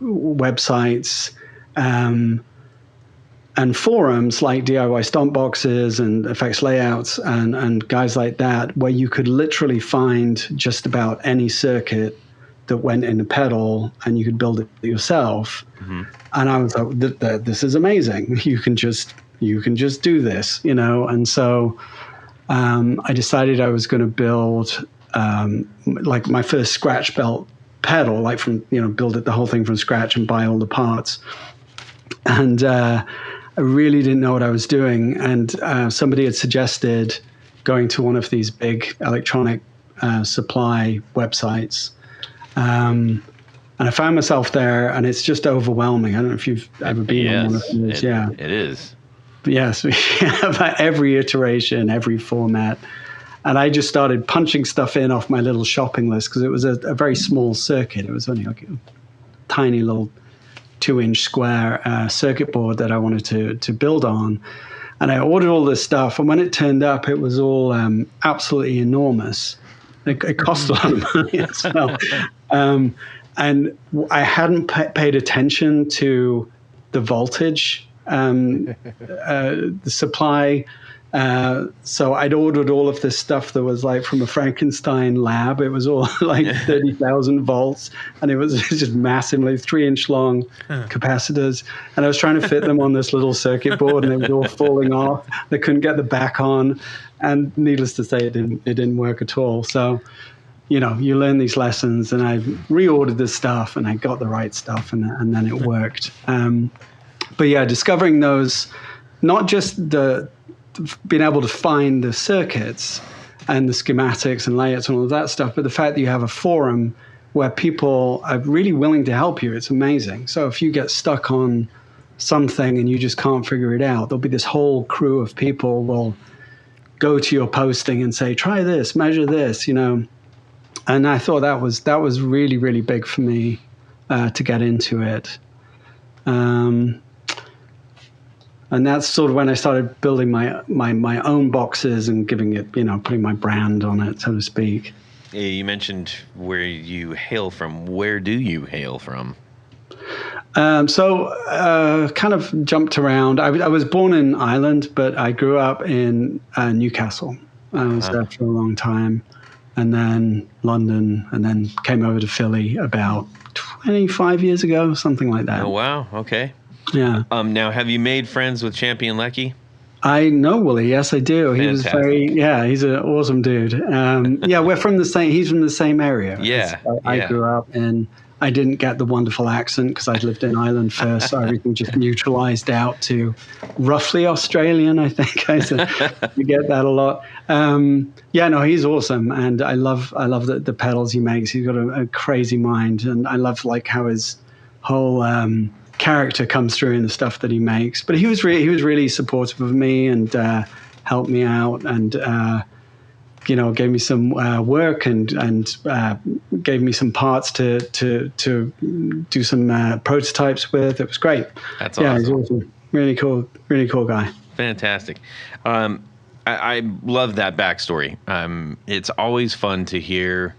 websites and forums like DIY Stomp Boxes and Effects Layouts and guys like that, where you could literally find just about any circuit that went in a pedal and you could build it yourself. Mm-hmm. And I was like, this is amazing. You can just do this, you know? And so I decided I was going to build like my first scratch belt pedal, like from, you know, build it the whole thing from scratch and buy all the parts. And I really didn't know what I was doing. And somebody had suggested going to one of these big electronic supply websites. And I found myself there, and it's just overwhelming. I don't know if you've ever been on one of these. Yeah, it is. But yes, we have every iteration, every format. And I just started punching stuff in off my little shopping list because it was a very small circuit. It was only like a tiny little 2-inch square circuit board that I wanted to build on. And I ordered all this stuff. And when it turned up, it was all absolutely enormous. It cost a lot of money as well. And I hadn't paid attention to the voltage, the supply. So I'd ordered all of this stuff that was like from a Frankenstein lab. It was all like 30,000 volts, and it was just massively 3-inch long capacitors. And I was trying to fit them on this little circuit board, and they were all falling off. They couldn't get the back on, and needless to say, it didn't work at all. So, you know, you learn these lessons, and I reordered this stuff, and I got the right stuff, and then it worked. But yeah, discovering those, not just being able to find the circuits and the schematics and layouts and all of that stuff, but the fact that you have a forum where people are really willing to help you, it's amazing. So if you get stuck on something and you just can't figure it out, there'll be this whole crew of people will go to your posting and say, try this, measure this, you know. And I thought that was really, really big for me to get into it. And that's sort of when I started building my own boxes and giving it, you know, putting my brand on it, so to speak. You mentioned where you hail from. Where do you hail from? So kind of jumped around. I was born in Ireland, but I grew up in Newcastle. I was there for a long time. And then London, and then came over to Philly about 25 years ago, something like that. Oh, wow. Okay. Yeah. Now, have you made friends with Champion Lecky? I know Wooly. Yes, I do. Fantastic. He's an awesome dude. Yeah, we're from the same. He's from the same area. Yeah. I grew up in. I didn't get the wonderful accent because I'd lived in Ireland first, so everything just neutralized out to roughly Australian, I think. You get that a lot. Yeah, no, he's awesome, and I love the pedals he makes. He's got a crazy mind, and I love like how his whole character comes through in the stuff that he makes. But he was really supportive of me and helped me out, and you know, gave me some work and gave me some parts to do some prototypes with. It was great. That's awesome. Yeah, he's awesome. Really cool guy. Fantastic. I love that backstory. It's always fun to hear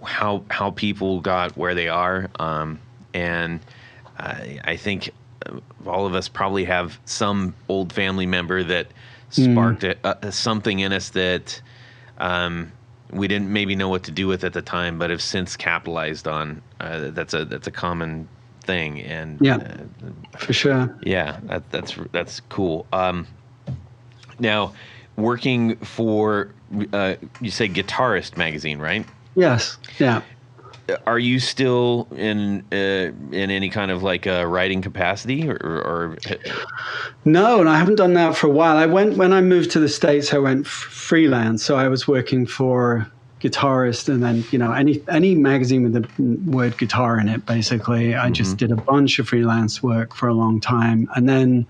how people got where they are, and I think all of us probably have some old family member that sparked something in us that we didn't maybe know what to do with at the time, but have since capitalized on. That's a common thing, and for sure. Yeah, that's cool. Now, working for you say Guitarist magazine, right? Yes. Yeah. Are you still in any kind of like a writing capacity or? No, and I haven't done that for a while. When I moved to the States, I went freelance. So I was working for guitarist, and then any magazine with the word guitar in it. Basically, I just did a bunch of freelance work for a long time, and then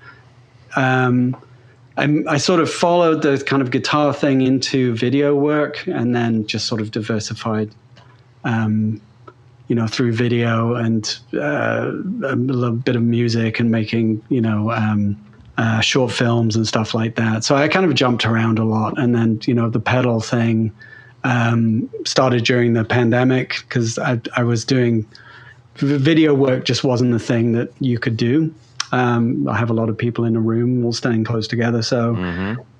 I sort of followed the kind of guitar thing into video work, and then just sort of diversified, through video and a little bit of music and making, short films and stuff like that. So I kind of jumped around a lot. And then, the pedal thing started during the pandemic, because I was doing video work, just wasn't the thing that you could do. I have a lot of people in a room all staying close together. So,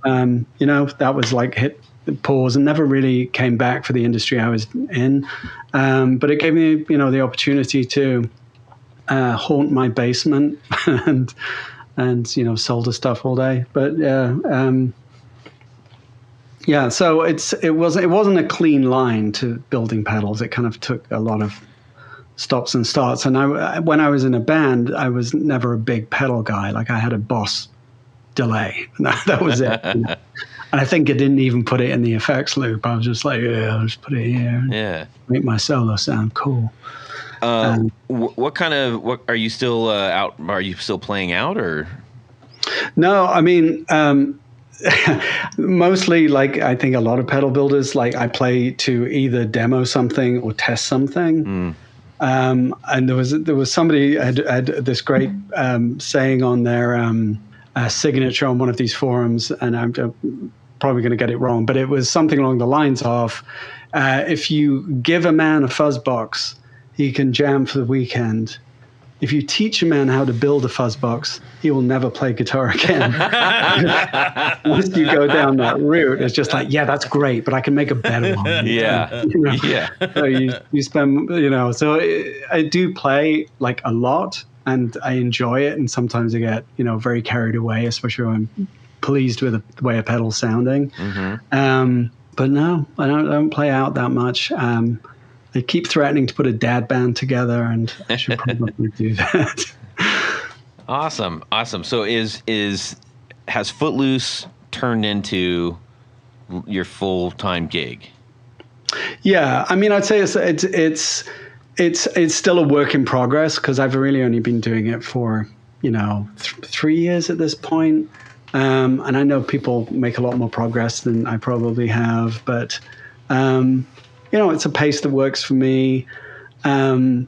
that was like hit pause and never really came back for the industry I was in. But it gave me, the opportunity to haunt my basement and solder stuff all day. But so it wasn't a clean line to building pedals. It kind of took a lot of stops and starts. And when I was in a band, I was never a big pedal guy. Like, I had a Boss delay. That was it. And I think I didn't even put it in the effects loop. I was just like, I'll just put it here. And make my solo sound cool. What are you still out? Are you still playing out, or? No, I mean, mostly, like, I think a lot of pedal builders, like, I play to either demo something or test something. And there was somebody had this great saying on their signature on one of these forums, and I'm probably going to get it wrong, but it was something along the lines of, if you give a man a fuzz box, he can jam for the weekend. If you teach a man how to build a fuzz box, he will never play guitar again. Once you go down that route, it's just like, yeah, that's great, but I can make a better one. So you spend, so I do play like a lot, and I enjoy it. And sometimes I get, very carried away, especially when I'm pleased with the way a pedal's sounding. But no, I don't play out that much. I keep threatening to put a dad band together, and I should probably do that. Awesome. So has Footloose turned into your full-time gig? Yeah, I mean, I'd say it's still a work in progress, because I've really only been doing it for 3 years at this point. And I know people make a lot more progress than I probably have, but it's a pace that works for me. And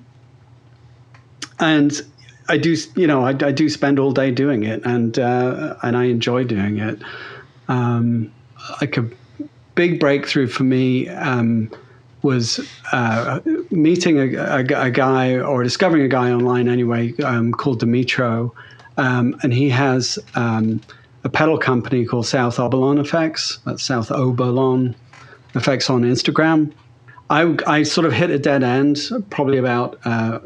I do, I do spend all day doing it, and I enjoy doing it. Like, a big breakthrough for me was meeting a guy, or discovering a guy online anyway, called Dimitro, and he has a pedal company called South Obolon Effects. That's South Obolon Effects on Instagram. I sort of hit a dead end probably about a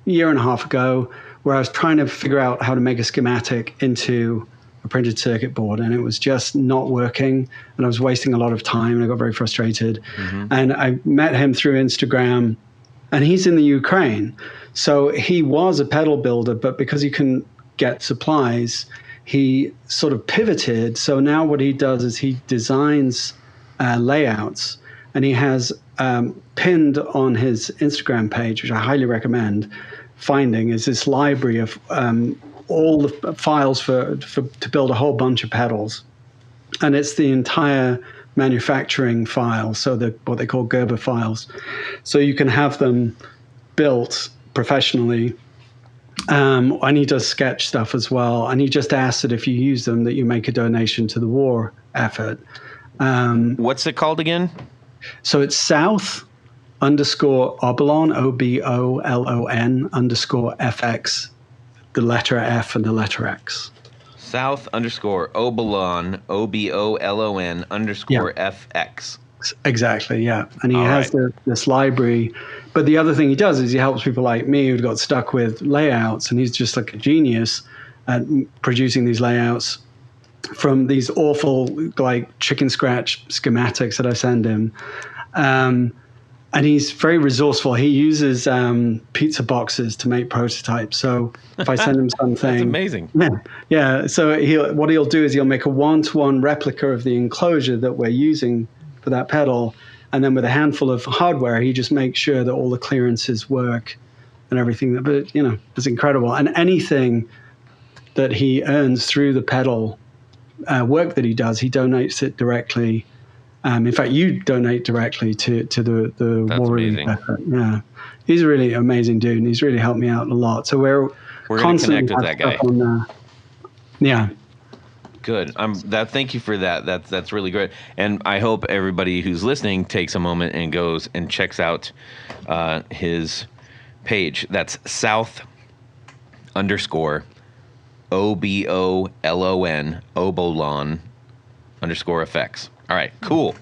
year and a half ago, where I was trying to figure out how to make a schematic into a printed circuit board, and it was just not working, and I was wasting a lot of time, and I got very frustrated. And I met him through Instagram, and he's in the Ukraine. So he was a pedal builder, but because he couldn't get supplies, he sort of pivoted. So now what he does is he designs layouts, and he has pinned on his Instagram page, which I highly recommend finding, is this library of all the files to build a whole bunch of pedals. And it's the entire manufacturing file, so what they call Gerber files. So you can have them built professionally. And he does sketch stuff as well. And he just asks that if you use them, that you make a donation to the war effort. What's it called again? So it's South_Obolon, OBOLON _FX, the letter F and the letter X. South_Obolon, OBOLON _FX. Exactly, yeah. And he has this library. But the other thing he does is he helps people like me who got stuck with layouts, and he's just like a genius at producing these layouts from these awful, like, chicken scratch schematics that I send him. And he's very resourceful. He uses pizza boxes to make prototypes. So if I send him something... That's amazing. Yeah. So he'll do is he'll make a one-to-one replica of the enclosure that we're using for that pedal. And then with a handful of hardware, he just makes sure that all the clearances work and everything. But, it's incredible. And anything that he earns through the pedal work that he does, he donates it directly. In fact, you donate directly to the That's war relief amazing. effort. Yeah. He's a really amazing dude, and he's really helped me out a lot. So we're gonna constantly connect with that guy. Yeah. Good. Thank you for that. That's really great. And I hope everybody who's listening takes a moment and goes and checks out his page. That's South_OBOLON Obolon _effects. All right, cool.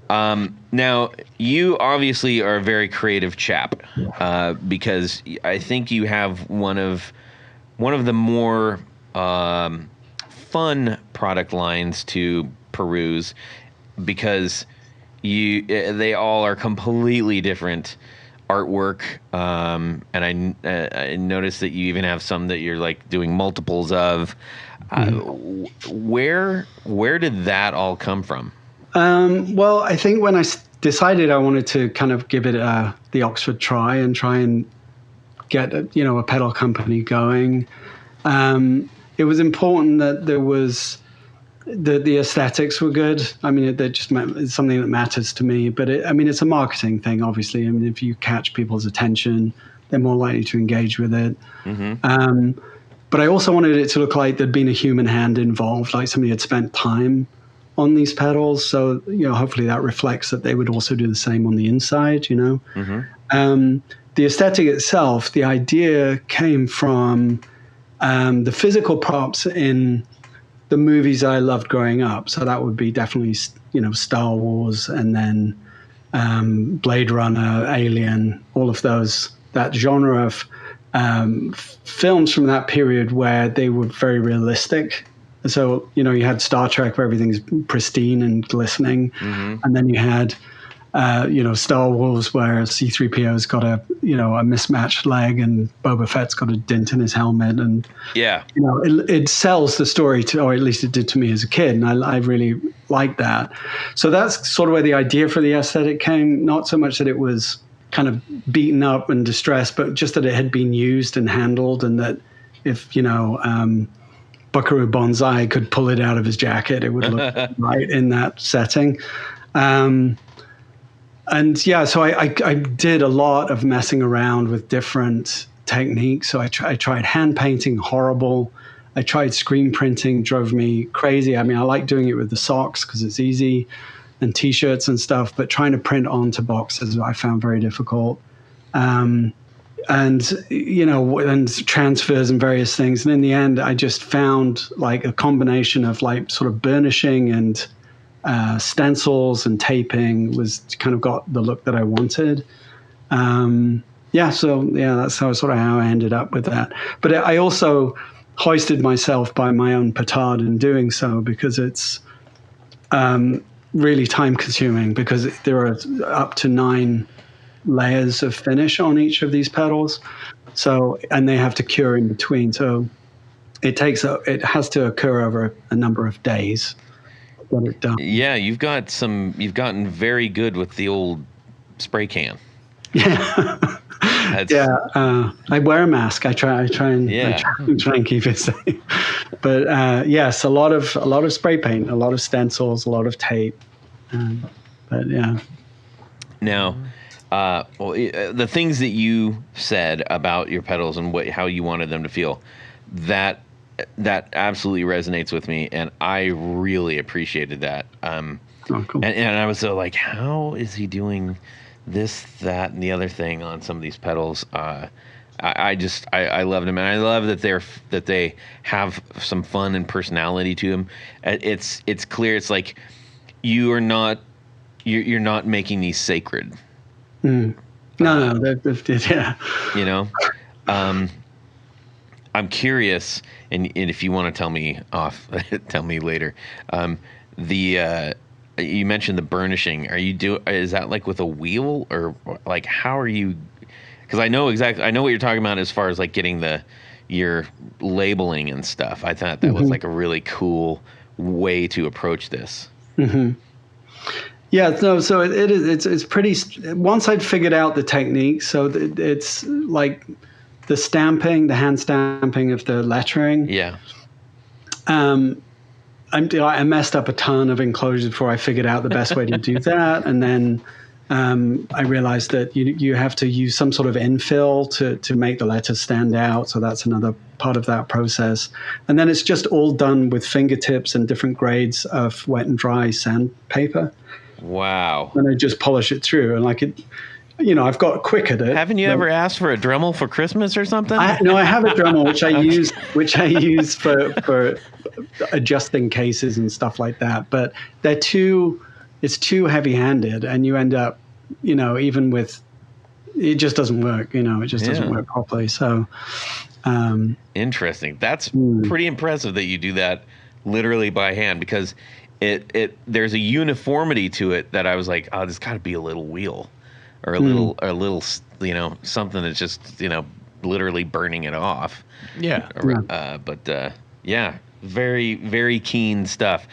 Now, you obviously are a very creative chap because I think you have one of the more fun product lines to peruse because they all are completely different artwork, and I noticed that you even have some that you're like doing multiples of. Where did that all come from? Well, I think when I decided I wanted to kind of give it the Oxford try and get a pedal company going, it was important that there was the aesthetics were good. I mean, it's something that matters to me. But it's a marketing thing, obviously. I mean, if you catch people's attention, they're more likely to engage with it. Mm-hmm. But I also wanted it to look like there'd been a human hand involved, like somebody had spent time on these pedals. So, hopefully that reflects that they would also do the same on the inside, Mm-hmm. The aesthetic itself, the idea came from the physical props in the movies I loved growing up. So that would be definitely, Star Wars and then Blade Runner, Alien, all of those, that genre of films from that period where they were very realistic. So, you had Star Trek where everything's pristine and glistening. Mm-hmm. And then you had, Star Wars where C-3PO's got a mismatched leg and Boba Fett's got a dent in his helmet. And, yeah, it sells the story or at least it did to me as a kid. And I really liked that. So that's sort of where the idea for the aesthetic came. Not so much that it was kind of beaten up and distressed, but just that it had been used and handled, and that if, Buckaroo Banzai could pull it out of his jacket, it would look right in that setting. So I did a lot of messing around with different techniques. So I tried hand painting, horrible. I tried screen printing, drove me crazy. I mean, I like doing it with the socks because it's easy, and T-shirts and stuff, but trying to print onto boxes I found very difficult. And transfers and various things. And in the end, I just found like a combination of like sort of burnishing and stencils and taping was kind of got the look that I wanted. That's how I ended up with that. But I also hoisted myself by my own petard in doing so, because it's really time consuming, because there are up to 9 layers of finish on each of these pedals. So, and they have to cure in between. So it has to occur over a number of days to get it done. Yeah, you've gotten very good with the old spray can. Yeah. I wear a mask. I try and keep it safe. But yes, a lot of spray paint, a lot of stencils, a lot of tape. But yeah. Now, the things that you said about your pedals and how you wanted them to feel, that absolutely resonates with me, and I really appreciated that. Cool. And I was so like, how is he doing this, that, and the other thing on some of these pedals? I loved them, and I love that they have some fun and personality to them. It's clear. It's like you're not making these sacred. No, yeah. I'm curious, and if you want to tell me tell me later. You mentioned the burnishing. Is that like with a wheel, or like how are you? Because I know what you're talking about as far as like getting your labeling and stuff. I thought that was like a really cool way to approach this. Mm-hmm. Yeah, no. So it is. It's pretty. Once I'd figured out the technique, so it's like the stamping, the hand stamping of the lettering. Yeah. I messed up a ton of enclosures before I figured out the best way to do that, and then I realized that you have to use some sort of infill to make the letters stand out. So that's another part of that process. And then it's just all done with fingertips and different grades of wet and dry sandpaper. Wow. And I just polish it through, and I've got quick at it. Haven't you ever asked for a Dremel for Christmas or something? No, I have a Dremel which I use for adjusting cases and stuff like that. But it's too heavy-handed, and you end up, even with, it just doesn't work. It just doesn't work properly. So, interesting. That's pretty impressive that you do that literally by hand, because there's a uniformity to it that I was like, oh, there's got to be a little wheel. Or a little, something that's just, literally burning it off. Yeah. But very, very keen stuff.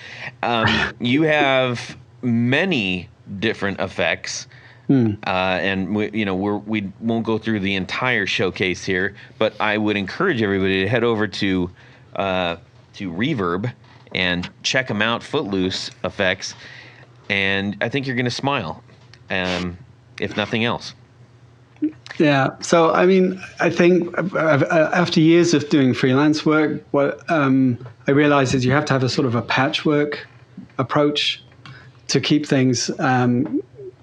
You have many different effects, and we won't go through the entire showcase here. But I would encourage everybody to head over to Reverb and check them out, Footloose Effects, and I think you're going to smile. If nothing else. Yeah. So, I think after years of doing freelance work, what I realized is you have to have a sort of a patchwork approach to keep things,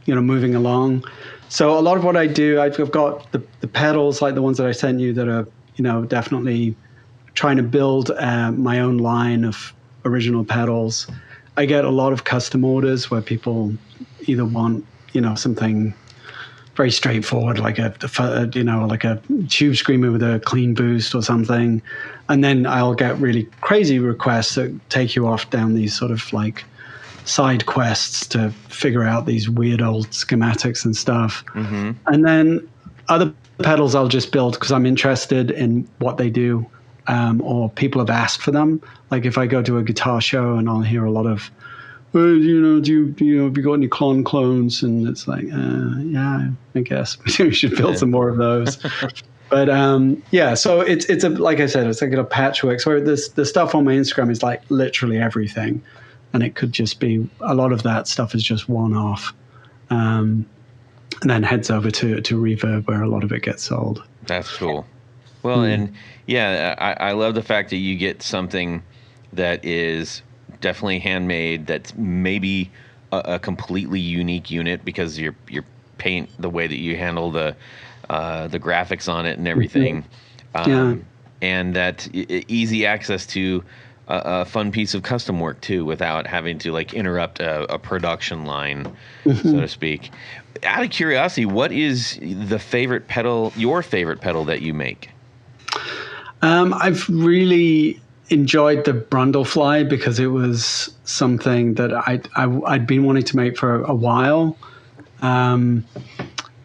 moving along. So a lot of what I do, I've got the pedals, like the ones that I sent you, that are, definitely trying to build my own line of original pedals. I get a lot of custom orders where people either want, something very straightforward, like a tube screamer with a clean boost or something. And then I'll get really crazy requests that take you off down these sort of like side quests to figure out these weird old schematics and stuff. Mm-hmm. And then other pedals I'll just build because I'm interested in what they do, or people have asked for them. Like if I go to a guitar show and I'll hear a lot of, have you got any clones? And it's like, yeah, I guess we should build some more of those. But so it's like I said, it's like a patchwork. So the stuff on my Instagram is like literally everything, and it could just be a lot of that stuff is just one-off, and then heads over to Reverb where a lot of it gets sold. That's cool. Well, and I love the fact that you get something that is definitely handmade, that's maybe a completely unique unit because your paint, the way that you handle the graphics on it and everything, and that easy access to a fun piece of custom work too, without having to like interrupt a production line, so to speak. Out of curiosity, what is your favorite pedal that you make? I've really enjoyed the Brundlefly because it was something that I'd been wanting to make for a while, and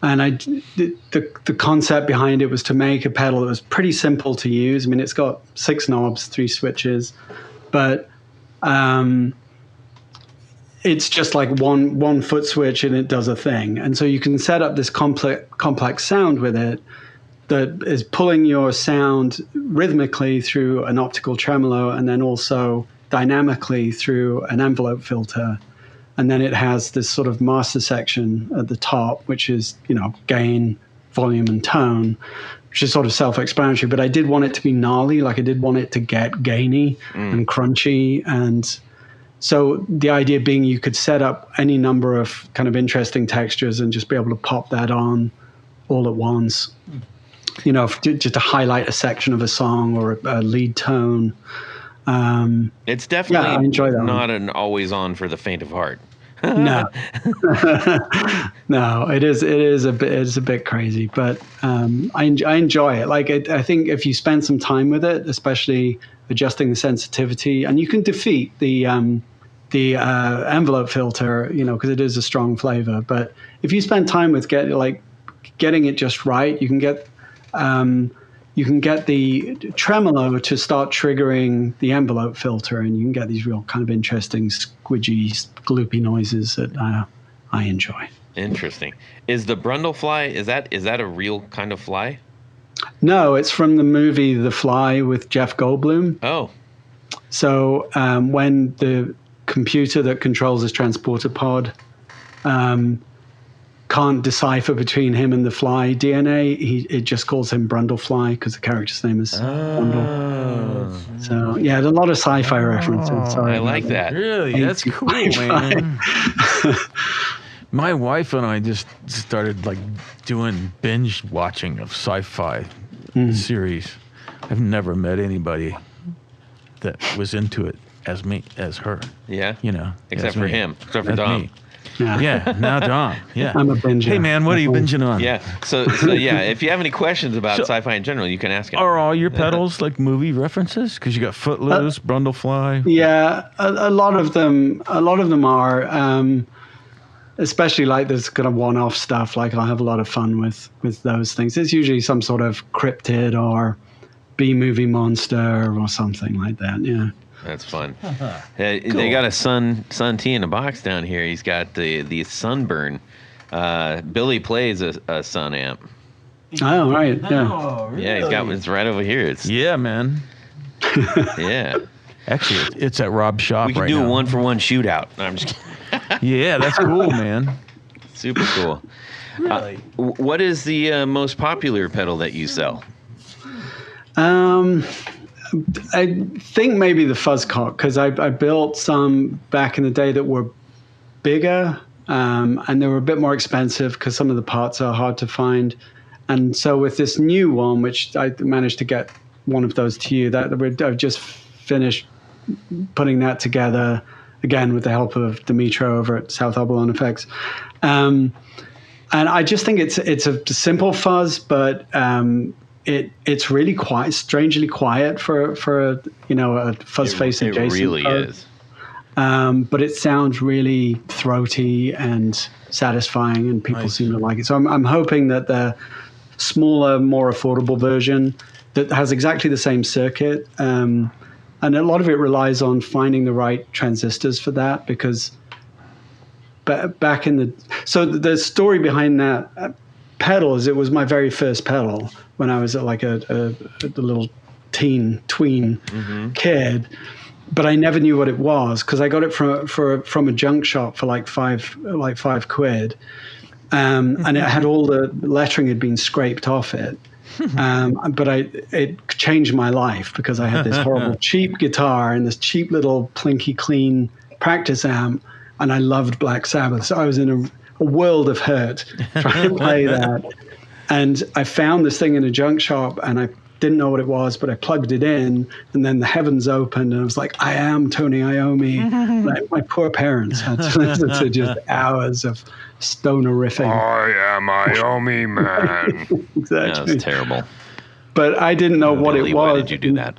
the concept behind it was to make a pedal that was pretty simple to use. I mean, it's got 6 knobs, 3 switches, but it's just like one foot switch and it does a thing. And so you can set up this complex sound with it that is pulling your sound rhythmically through an optical tremolo and then also dynamically through an envelope filter. And then it has this sort of master section at the top, which is, gain, volume, and tone, which is sort of self-explanatory. But I did want it to be gnarly. Like I did want it to get gainy and crunchy. And so the idea being you could set up any number of kind of interesting textures and just be able to pop that on all at once. Just to highlight a section of a song or a lead tone. It's definitely I enjoy that not an always on for the faint of heart. No, no, it is a bit crazy, but I enjoy it. Like I think if you spend some time with it, especially adjusting the sensitivity, and you can defeat the envelope filter, because it is a strong flavor. But if you spend time with getting it just right, you can get the tremolo to start triggering the envelope filter, and you can get these real kind of interesting squidgy, gloopy noises that I enjoy. Interesting. Is the Brundlefly, is that a real kind of fly? No, it's from the movie The Fly with Jeff Goldblum. Oh. So when the computer that controls his transporter pod can't decipher between him and the fly DNA, it just calls him Brundlefly because the character's name is Brundle. So yeah, a lot of sci-fi references. Sorry, I like that. Really? That's cool, man. My wife and I just started like doing binge watching of sci-fi series. I've never met anybody that was into it as her. Yeah. You know, Except for him. Except for As Dom. me. Yeah, now Dom. Yeah. I'm a binger. Hey man, what are you binging on? Yeah. So yeah, if you have any questions about sci-fi in general, you can ask him. Are all your pedals like movie references? Because you got Footloose, Brundlefly. Yeah, a lot of them are. Especially like this kind of one-off stuff. Like I'll have a lot of fun with those things. It's usually some sort of cryptid or B-movie monster or something like that. Yeah. That's fun. They got a Sun T in a box down here. He's got the Sunburn. Billy plays a Sun amp. Oh, right. Yeah. Oh, really? Yeah, he's got it's right over here. It's Yeah, man. yeah. Actually, it's at Rob's shop We can right do now. a 1-for-1 shootout. No, I'm just kidding. Yeah, that's cool, man. Super cool. Really? What is the most popular pedal that you sell? I think maybe the Fuzzcock, because I built some back in the day that were bigger and they were a bit more expensive because some of the parts are hard to find. And so with this new one, which I managed to get one of those to you, I've just finished putting that together, again, with the help of Dimitro over at South Obalon Effects. And I just think it's a simple fuzz, but it's really quiet, strangely quiet for a fuzz face adjacent. It really fuzz. is. But it sounds really throaty and satisfying, and people seem to like it. So I'm hoping that the smaller, more affordable version that has exactly the same circuit, and a lot of it relies on finding the right transistors for that, because back in the story behind that pedal is it was my very first pedal when I was like a little tween kid, but I never knew what it was because I got it from a junk shop for like £5, and it had all the lettering had been scraped off it. But it changed my life because I had this horrible cheap guitar and this cheap little Plinky Clean practice amp, and I loved Black Sabbath. So I was in a world of hurt trying to play that. And I found this thing in a junk shop and I didn't know what it was, but I plugged it in and then the heavens opened and I was like, I am Tony Iommi. Like, my poor parents had to listen to just hours of stoner riffing. I am Iommi, man. Exactly. That's terrible. But I didn't know what Billy, it was. why did you do that?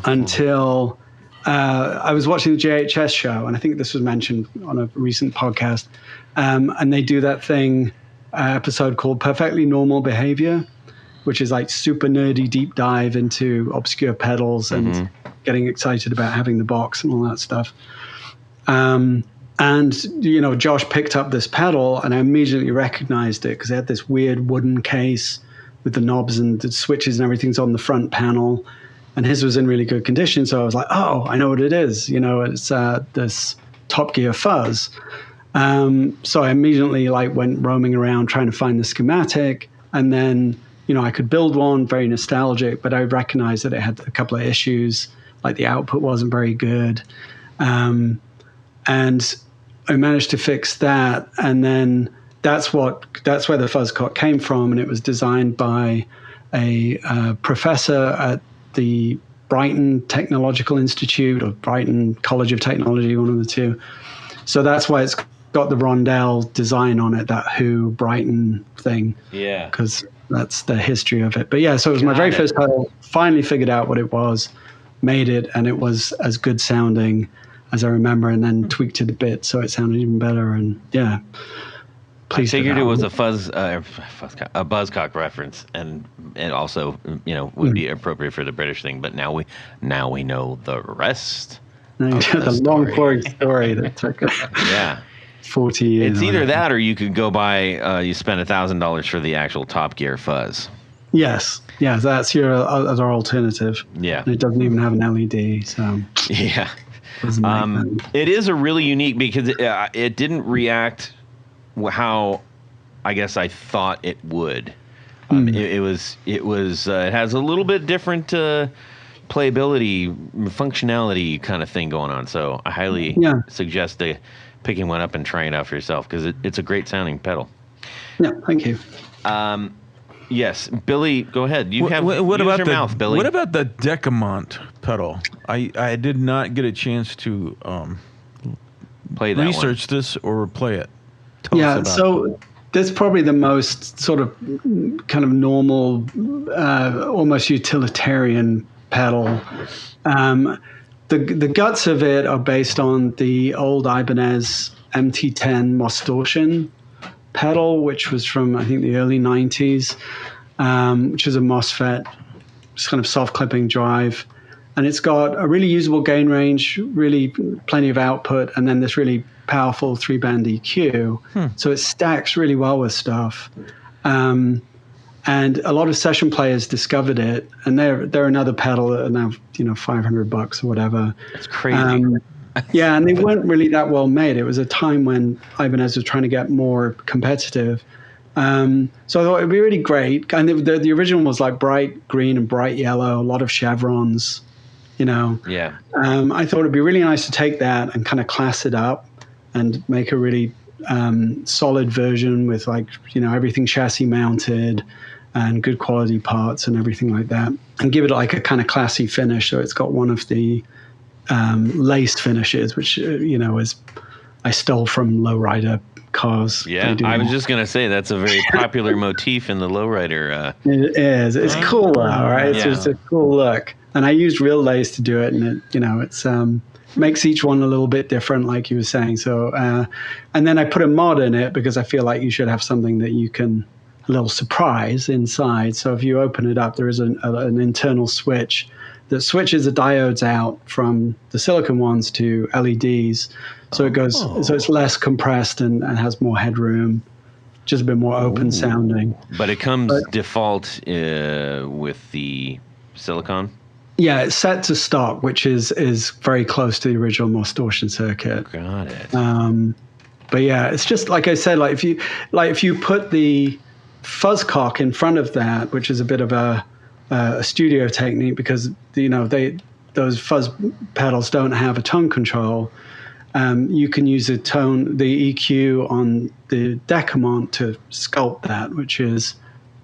Until I was watching the JHS show, and I think this was mentioned on a recent podcast, and they do that thing, episode called Perfectly Normal Behavior, which is like super nerdy deep dive into obscure pedals and getting excited about having the box and all that stuff. And, Josh picked up this pedal and I immediately recognized it because it had this weird wooden case with the knobs and the switches and everything's on the front panel. And his was in really good condition. So I was like, oh, I know what it is. It's this Top Gear fuzz. So I immediately went roaming around trying to find the schematic. And then, I could build one, very nostalgic, but I recognized that it had a couple of issues, like the output wasn't very good. And I managed to fix that. And then that's where the Fuzzcock came from. And it was designed by a professor at the Brighton Technological Institute or Brighton College of Technology, one of the two. So that's why it's got the rondelle design on it, that Who Brighton thing. Yeah. Because that's the history of it. But yeah, so it was my very first pedal. Finally figured out what it was, made it, and it was as good sounding as I remember, and then tweaked it a bit so it sounded even better. And yeah. I figured it was a buzzcock reference, and it also, would be appropriate for the British thing. But now we know the rest. The long, boring story that took Yeah. 40 years. It's either that or you could go buy, you spend $1,000 for the actual Top Gear fuzz. Yes. Yeah, that's your other alternative. Yeah. And it doesn't even have an LED, so. Yeah. Doesn't make sense. It is a really unique because it didn't react how I guess I thought it would. It has a little bit different playability, functionality kind of thing going on. So I highly suggest picking one up and trying it out for yourself because it's a great sounding pedal. Yeah, thank you. Yes, Billy, go ahead. Use your mouth, Billy. What about the Decamont pedal? I did not get a chance to play that research this or play it. Tell us about it. That's probably the most sort of kind of normal, almost utilitarian pedal. The guts of it are based on the old Ibanez MT10 distortion pedal, which was from, I think, the early 90s, which is a MOSFET, just kind of soft-clipping drive. And it's got a really usable gain range, really plenty of output, and then this really powerful 3-band EQ. So it stacks really well with stuff. And a lot of session players discovered it, and they're another pedal that are now, $500 or whatever. It's crazy. Yeah, and they weren't really that well made. It was a time when Ibanez was trying to get more competitive. So I thought it'd be really great. And the original was like bright green and bright yellow, a lot of chevrons, Yeah. I thought it'd be really nice to take that and kind of class it up and make a really solid version with everything chassis mounted and good quality parts and everything like that, and give it like a kind of classy finish. So it's got one of the laced finishes, which is I stole from lowrider cars. Yeah, I was just gonna say that's a very popular motif in the lowrider. It is. It's cool, though, right? It's just a cool look. And I used real lace to do it, and it's makes each one a little bit different, like you were saying. So, and then I put a mod in it because I feel like you should have something that you can a little surprise inside. So if you open it up, there is an internal switch that switches the diodes out from the silicon ones to LEDs. So it goes, so it's less compressed and has more headroom, just a bit more open sounding. But it comes default with the silicon? Yeah, it's set to stock, which is very close to the original distortion circuit. Got it. But yeah, it's just like I said, if you put the fuzz cock in front of that, which is a bit of a studio technique because those fuzz pedals don't have a tone control. You can use the EQ on the Decamont to sculpt that, which is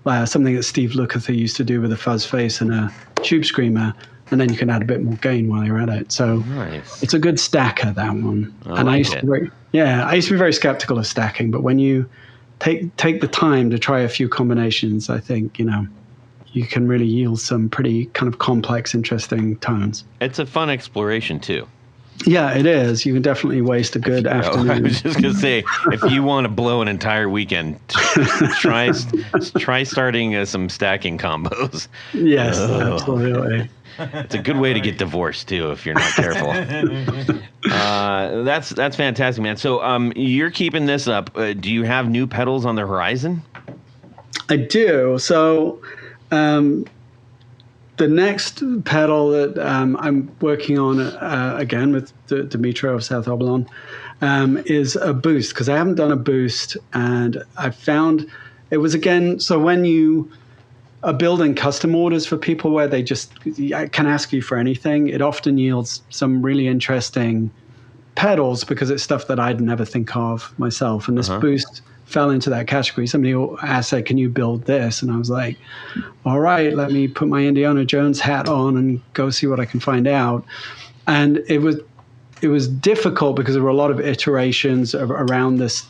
something that Steve Lukather used to do with a fuzz face and a tube screamer, and then you can add a bit more gain while you're at it. So nice. It's a good stacker, that one. I used to be very skeptical of stacking, but when you take the time to try a few combinations, I think you can really yield some pretty kind of complex, interesting tones. It's a fun exploration too. Yeah, it is. You can definitely waste a good afternoon. I was just gonna say, if you want to blow an entire weekend, try starting some stacking combos. Yes, absolutely. It's a good way to get divorced too if you're not careful. That's fantastic, man. So you're keeping this up. Do you have new pedals on the horizon? I do. So the next pedal that I'm working on again with Dimitro of South Obalon is a boost, because I haven't done a boost, and I found it was again. So when you are building custom orders for people where they just can ask you for anything, it often yields some really interesting pedals because it's stuff that I'd never think of myself. And this boost fell into that category. Somebody asked, can you build this? And I was like, all right, let me put my Indiana Jones hat on and go see what I can find out. And it was difficult because there were a lot of iterations around this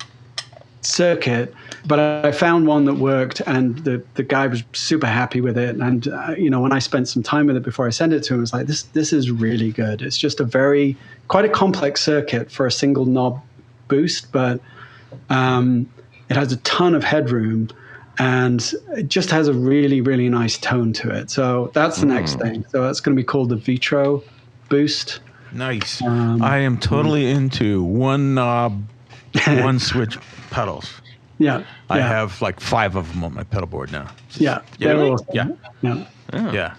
circuit, but I found one that worked, and the guy was super happy with it. And when I spent some time with it before I sent it to him, I was like, this is really good. It's just quite a complex circuit for a single knob boost, but it has a ton of headroom, and it just has a really, really nice tone to it. So that's the next thing. So that's going to be called the Vitro Boost. Nice. I am totally into one knob, one switch pedals. Yeah. I have like 5 of them on my pedal board now. Yeah. Yeah. They're awesome. Yeah. Yeah. Oh. Yeah.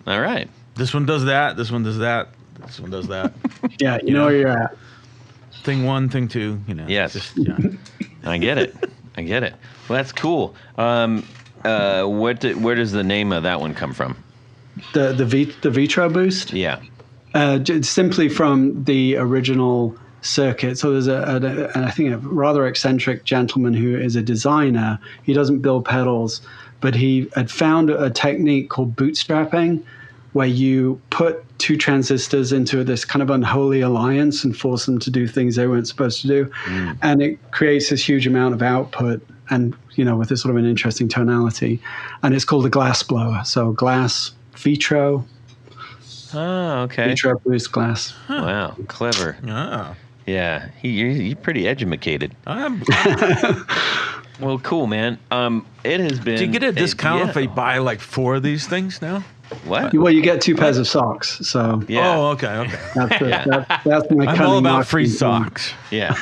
All right. This one does that. This one does that. This one does that. Yeah. You know where you're at. Thing 1, thing 2. Yes. Just, yeah. I get it. Well, that's cool. Where does the name of that one come from? The Vitro Boost. Yeah. Simply from the original circuit. So there's I think a rather eccentric gentleman who is a designer. He doesn't build pedals, but he had found a technique called bootstrapping, where you put 2 transistors into this kind of unholy alliance and force them to do things they weren't supposed to do. And it creates this huge amount of output and, with this sort of an interesting tonality. And it's called a glass blower. So glass, Vitro. Oh, okay. Vitro Boost glass. Wow, clever. Oh. Yeah, you're pretty educated. I'm Well, cool, man. It has been. Do you get a discount if I buy like 4 of these things now? What? Well, you get 2 pairs of socks. So Yeah. Oh, okay. that's Yeah. that's my I'm cunning all about free marketing thing. socks. Yeah.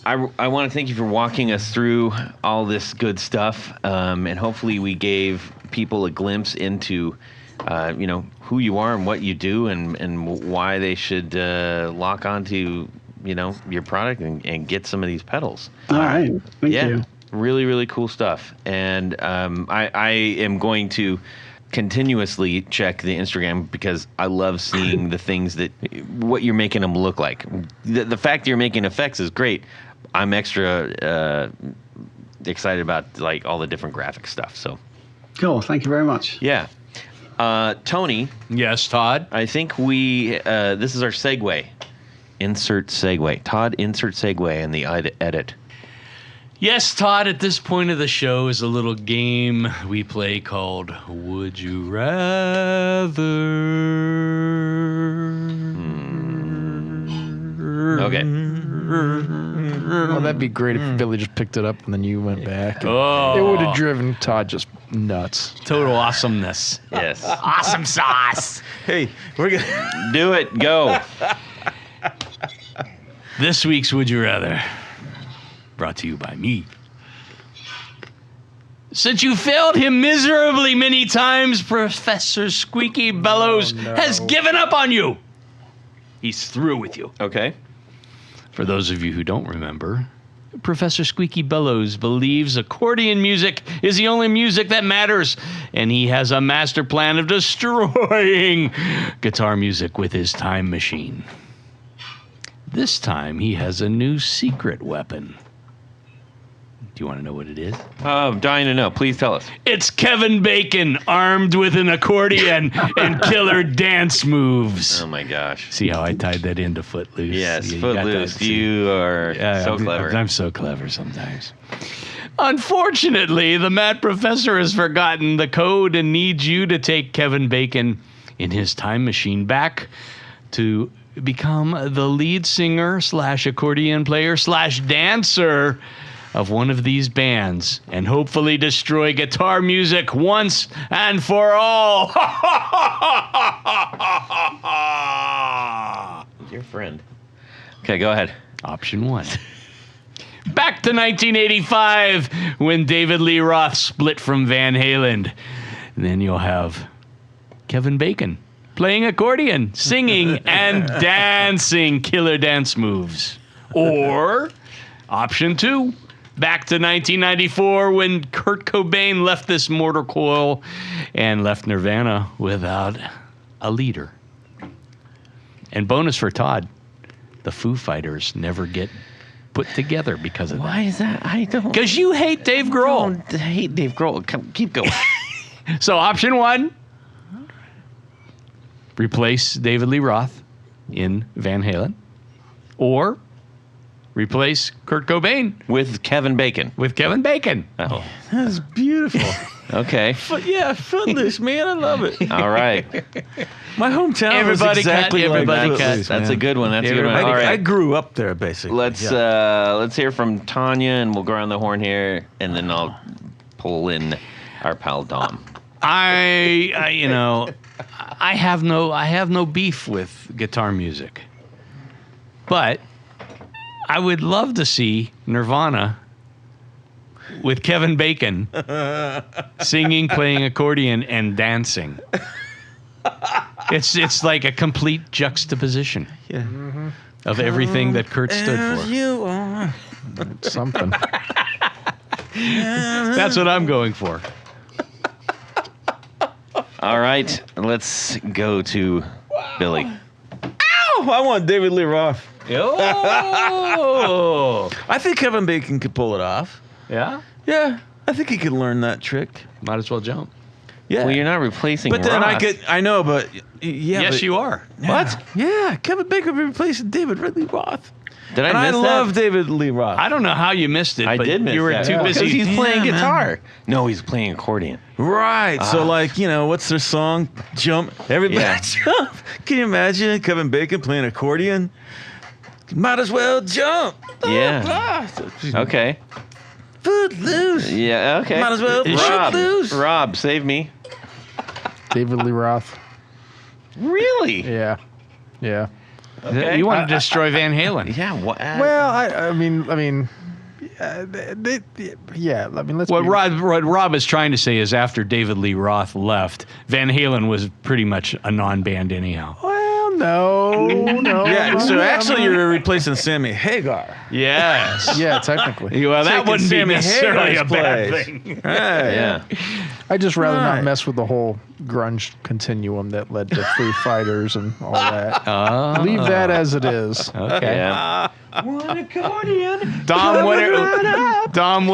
I want to thank you for walking us through all this good stuff, and hopefully we gave people a glimpse into, who you are and what you do, and why they should lock onto, your product and get some of these pedals. All right. Thank you. Really, really cool stuff. And I am going to continuously check the Instagram because I love seeing the things what you're making them look like. The fact that you're making effects is great. I'm extra excited about like all the different graphic stuff. So Cool. Thank you very much. yeah. Tony, Yes, Todd. I think this is our segue. Insert segue. Todd, insert segue in the edit. Yes, Todd, at this point of the show is a little game we play called Would You Rather? Okay. Well, that'd be great if Billy just picked it up and then you went back. Oh. It would have driven Todd just nuts. Total awesomeness. Yes. Awesome sauce. Hey, we're gonna Do it. Go. This week's Would You Rather, brought to you by me. Since you failed him miserably many times, Professor Squeaky Bellows has given up on you. He's through with you. Okay. For those of you who don't remember, Professor Squeaky Bellows believes accordion music is the only music that matters, and he has a master plan of destroying guitar music with his time machine. This time, he has a new secret weapon. Do you want to know what it is? I'm dying to know. Please tell us. It's Kevin Bacon, armed with an accordion and killer dance moves. Oh my gosh. See how I tied that into Footloose? Yes, You got that? Footloose. See? You are so I'm- clever. I'm so clever sometimes. Unfortunately, the Mad Professor has forgotten the code and needs you to take Kevin Bacon in his time machine back to become the lead singer / accordion player / dancer of one of these bands and hopefully destroy guitar music once and for all. Your friend. Okay, go ahead. Option 1. Back to 1985 when David Lee Roth split from Van Halen. And then you'll have Kevin Bacon playing accordion, singing, and dancing killer dance moves. Or option 2. Back to 1994 when Kurt Cobain left this mortal coil and left Nirvana without a leader. And bonus for Todd, the Foo Fighters never get put together because of Why is that? I don't. that. Because you hate Dave Grohl. I hate Dave Grohl. Come, keep going. So option 1, replace David Lee Roth in Van Halen. Or replace Kurt Cobain With Kevin Bacon. with Kevin Bacon. Oh, That's beautiful. okay. Yeah, Footloose, man, I love it. All right. My hometown Everybody was exactly cut, everybody like cut. Footloose, That's man. a good one. That's a good one. Everybody All I right. grew up there, basically. Let's hear from Tanya, and we'll go around the horn here, and then I'll pull in our pal Dom. I I have no beef with guitar music, but I would love to see Nirvana with Kevin Bacon singing, playing accordion, and dancing. It's like a complete juxtaposition of everything that Kurt stood for. You are. Something. That's what I'm going for. All right, let's go to Billy. Oh, I want David Lee Roth. Oh, I think Kevin Bacon could pull it off. yeah. Yeah, I think he could learn that trick. Might as well jump. Yeah. Well, you're not replacing But then Roth. I know, but yeah. Yes, but, you are. What? Yeah, Kevin Bacon would be replacing David Lee Roth. Did I And I miss love that? David Lee Roth. I don't know how you missed it. I but did miss you were that. too Because busy. he's playing Yeah, man. guitar. No, he's playing accordion. Right. So, like, what's their song? Jump. Everybody Yeah. jump. Can you imagine Kevin Bacon playing accordion? Might as well jump. Yeah. Okay. Footloose. Yeah, okay. Might as well Rob, Footloose. Rob, save me. David Lee Roth. Really? Yeah. Yeah. Okay. You want to destroy Van Halen. Yeah. What? Well, I mean, yeah. I mean, let's. What be- Rob is trying to say is after David Lee Roth left, Van Halen was pretty much a non-band anyhow. Well, no. Yeah, so no, actually no. you're replacing Sammy Hagar. Yes. Yeah, technically. Well, that Taking wouldn't be Sammy necessarily a Hagar's bad place. thing. Right. Yeah. I just rather Right. not mess with the whole grunge continuum that led to Foo Fighters and all that. Oh. Leave that as it is. Okay. Yeah. One accordion. Dom, what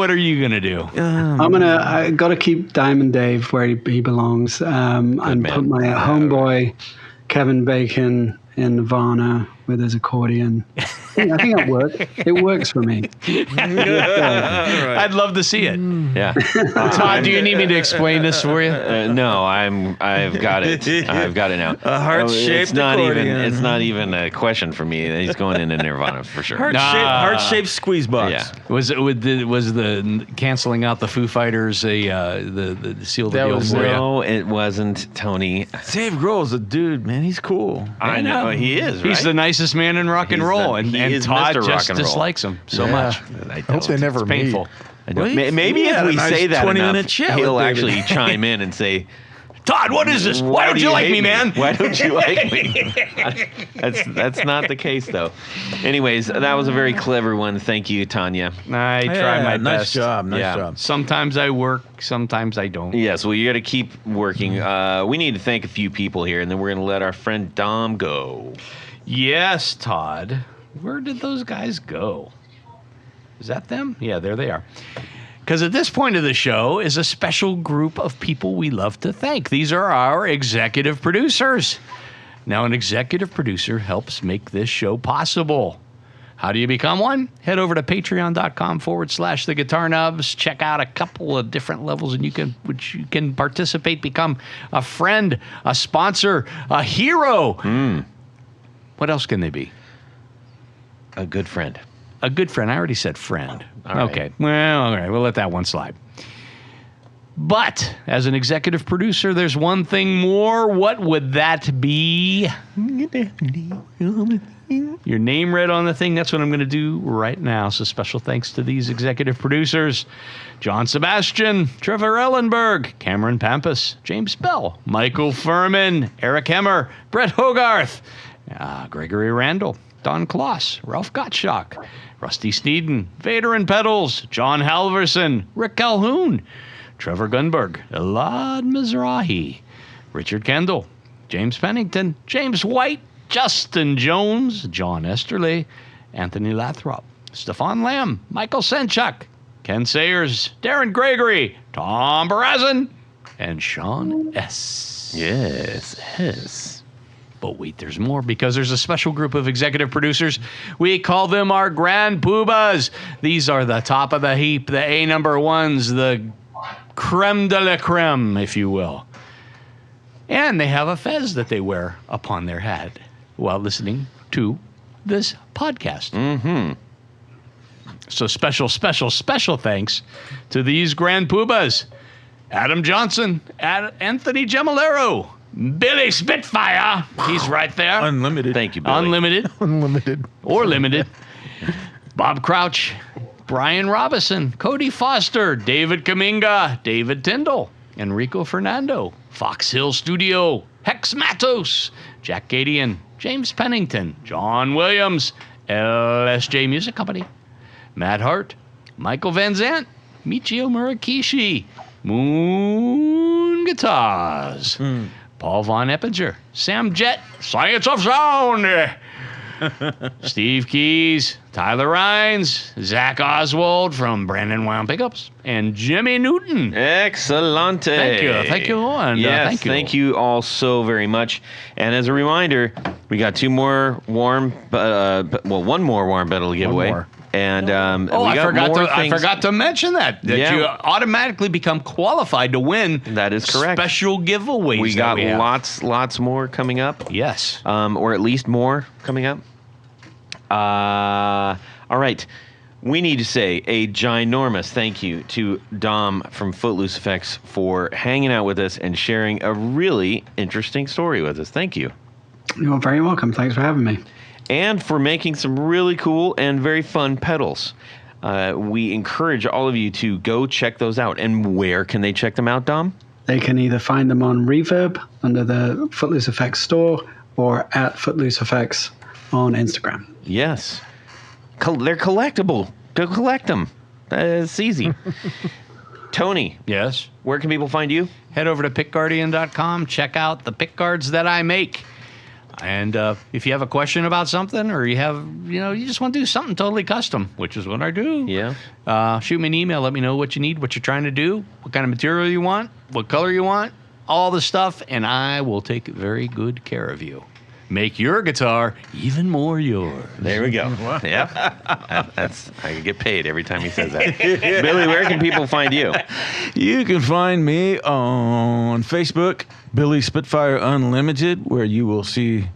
are you gonna do? I got to keep Diamond Dave where he belongs, and man. put my homeboy Kevin Bacon in Nirvana with his accordion. I think it works. It works for me. I'd love to see it. Yeah. Todd, do you need me to explain this for you? No, I've got it. I've got it now. A heart-shaped It's not even. accordion. It's not even a question for me. He's going into Nirvana for sure. Heart-shaped squeeze box. Yeah. Was the canceling out the Foo Fighters the seal of the That deal was for you? No, it wasn't Tony. Dave Grohl's a dude, man. He's cool. I know he is. He's the right? nicest man in rock and He's roll, the- and he is Todd Mr. Rock just and roll. dislikes him so Yeah. much. I I hope they never It's meet. painful. I don't. Well, Maybe he if had a we nice say that 20-minute enough, chat with he'll David. actually chime in and say, Todd, what is this? Why don't do you like hate me, man? Why don't you like me? That's not the case, though. Anyways, that was a very clever one. Thank you, Tanya. I try my nice best. job. Nice Yeah. job. Sometimes I work, sometimes I don't. Yes, well, you got to keep working. We need to thank a few people here, and then we're going to let our friend Dom go. Yes, Todd. Where did those guys go? Is that them? Yeah, there they are. Because at this point of the show is a special group of people we love to thank. These are our executive producers. Now, an executive producer helps make this show possible. How do you become one? Head over to patreon.com/the Guitar Nubs. Check out a couple of different levels, and you can participate, become a friend, a sponsor, a hero. What else can they be? A good friend. A good friend. I already said friend. All right. Okay. Well, all right. We'll let that one slide. But as an executive producer, there's one thing more. What would that be? Your name read on the thing. That's what I'm going to do right now. So special thanks to these executive producers: John Sebastian, Trevor Ellenberg, Cameron Pampas, James Bell, Michael Furman, Eric Hemmer, Brett Hogarth, Gregory Randall, Don Kloss, Ralph Gottschalk, Rusty Sneeden, Vader and Pedals, John Halverson, Rick Calhoun, Trevor Gunberg, Elad Mizrahi, Richard Kendall, James Pennington, James White, Justin Jones, John Esterle, Anthony Lathrop, Stefan Lamb, Michael Senchuk, Ken Sayers, Darren Gregory, Tom Barazin, and Sean S. Yes. But wait, there's more, because there's a special group of executive producers. We call them our Grand Poobahs. These are the top of the heap, the A number ones, the creme de la creme, if you will. And they have a fez that they wear upon their head while listening to this podcast. Mm-hmm. So special thanks to these Grand Poobahs: Adam Johnson, Anthony Gemolero, Billy Spitfire. He's right there. Unlimited. Thank you, Billy. Unlimited Unlimited. or limited. Bob Crouch, Brian Robinson, Cody Foster, David Kaminga, David Tyndall, Enrico Fernando, Fox Hill Studio, Hex Matos, Jack Gadian, James Pennington, John Williams, LSJ Music Company, Matt Hart, Michael Van Zant, Michio Murakishi, Moon Guitars, Paul Von Eppinger, Sam Jett, Science of Sound, Steve Keys, Tyler Rhines, Zach Oswald from Brandon Wound Pickups, and Jimmy Newton. Excellente. Thank you. Thank you. And, Yes, thank you. all so very much. And as a reminder, we got two more one more warm battle giveaway. more. And Oh, we I got forgot more to things. I forgot to mention that Yeah. you automatically become qualified to win. That is correct. Special giveaways. We got have. lots more coming up. Yes. Or at least more coming up. All right. We need to say a ginormous thank you to Dom from Footloose Effects for hanging out with us and sharing a really interesting story with us. Thank you. You're very welcome. Thanks for having me. And for making some really cool and very fun pedals. We encourage all of you to go check those out. And where can they check them out, Dom? They can either find them on Reverb under the Footloose Effects store or at Footloose Effects on Instagram. Yes. They're collectible. Go collect them. It's easy. Tony, Yes. where can people find you? Head over to pickguardian.com. Check out the pick guards that I make. And if you have a question about something, or you just want to do something totally custom, which is what I do. Yeah. Shoot me an email. Let me know what you need, what you're trying to do, what kind of material you want, what color you want, all the stuff, and I will take very good care of you. Make your guitar even more yours. There we go. Yep. I can get paid every time he says that. Billy, where can people find you? You can find me on Facebook, Billy Spitfire Unlimited, where you will see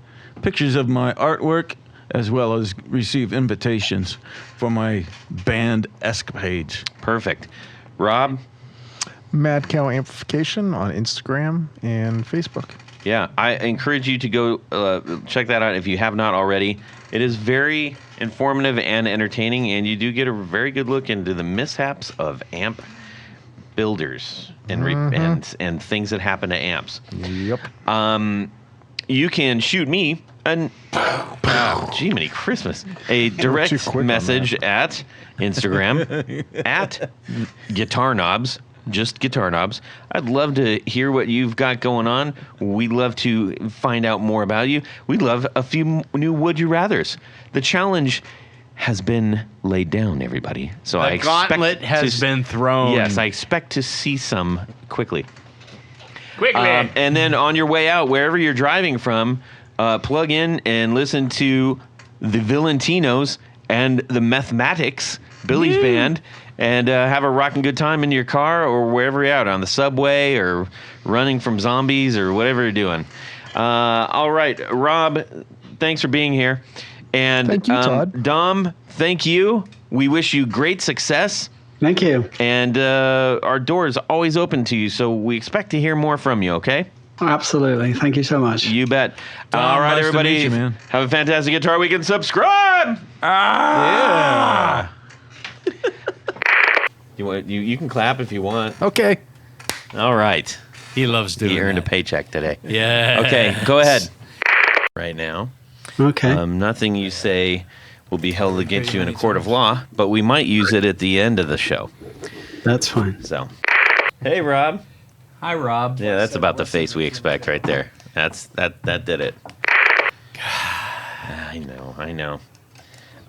pictures of my artwork as well as receive invitations for my band escapades. Perfect. Rob? Mad Cow Amplification on Instagram and Facebook. Yeah, I encourage you to go check that out if you have not already. It is very informative and entertaining, and you do get a very good look into the mishaps of amp builders and and things that happen to amps. Yep. You can shoot me Jiminy Christmas, a too direct quick on message at Instagram at Guitar Knobs. Just Guitar Knobs. I'd love to hear what you've got going on. We'd love to find out more about you. We'd love a few new Would You Rathers. The challenge has been laid down, everybody. So I The expect gauntlet has been thrown. Yes, I expect to see some quickly. Quickly. And then on your way out, wherever you're driving from, plug in and listen to the Valentinos and the Mathematics, Billy's band, and have a rocking good time in your car or wherever you're out, on the subway or running from zombies or whatever you're doing. All right, Rob, thanks for being here. And Thank you, Todd. Dom, thank you. We wish you great success. Thank you. And our door is always open to you, so we expect to hear more from you, okay? Absolutely. Thank you so much. You bet. Dom, All right, nice to everybody. meet you, man. Have a fantastic Guitar Week and subscribe. Yeah. You can clap if you want. Okay. All right. he loves doing He earned a that. paycheck today. Yeah. Okay, go ahead. Right now, Okay. nothing you say will be held against you in a court of law, but we might use it at the end of the show. That's fine. So, hey, Rob. Hi, Rob. Yeah, that's about the face we expect right there. That did it. I know.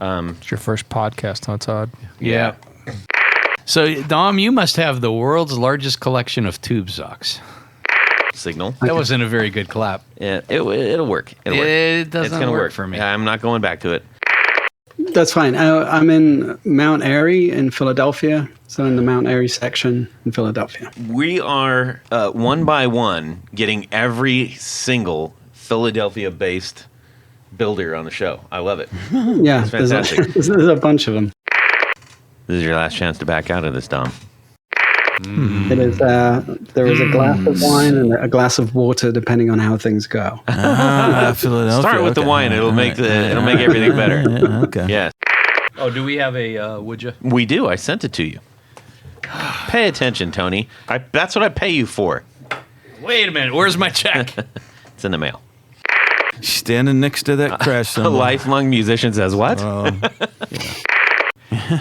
It's your first podcast, huh, Todd? Yeah. So, Dom, you must have the world's largest collection of tube socks. Signal. That wasn't a very good clap. Yeah, it'll work. It'll work. It doesn't It's gonna work for me. I'm not going back to it. That's fine. I'm in Mount Airy in Philadelphia. So in the Mount Airy section in Philadelphia. We are one by one getting every single Philadelphia-based builder on the show. I love it. Yeah. There's fantastic. there's a bunch of them. This is your last chance to back out of this, Dom. It is. There is a glass of wine and a glass of water, depending on how things go. Philadelphia. Start with the wine. It'll make everything better. Okay. Yes, Oh, do we have a, would you? we do. I sent it to you. Pay attention, Tony. That's what I pay you for. Wait a minute. Where's my check? It's in the mail. Standing next to that crash A symbol. lifelong musician says what?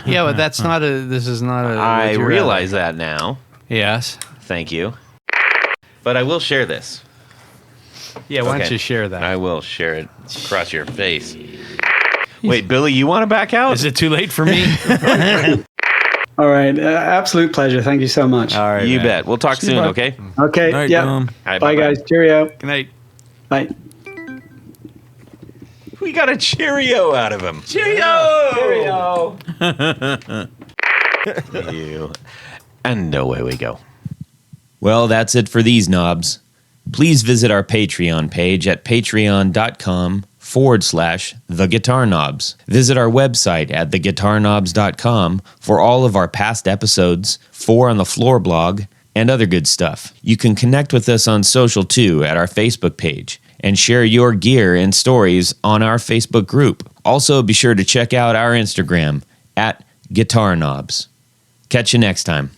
Yeah, but this is not a. I would you realize that now. rather. Yes. Thank you. But I will share this. Yeah, why Okay. don't you share that? I will share it across your face. Wait, Billy, you want to back out? Is it too late for me? All right. Absolute pleasure. Thank you so much. All right. You man. bet. We'll talk soon, bud. okay? Okay. Night, Yeah. Dom. All right, Bye, bye-bye. guys. Cheerio. Good night. Bye. We got a Cheerio out of him. Cheerio! You. And away we go. Well, that's it for these knobs. Please visit our Patreon page at patreon.com/theguitarknobs. Visit our website at theguitarknobs.com for all of our past episodes, 4 on the Floor blog, and other good stuff. You can connect with us on social too at our Facebook page and share your gear and stories on our Facebook group. Also, be sure to check out our Instagram at Guitar Knobs. Catch you next time.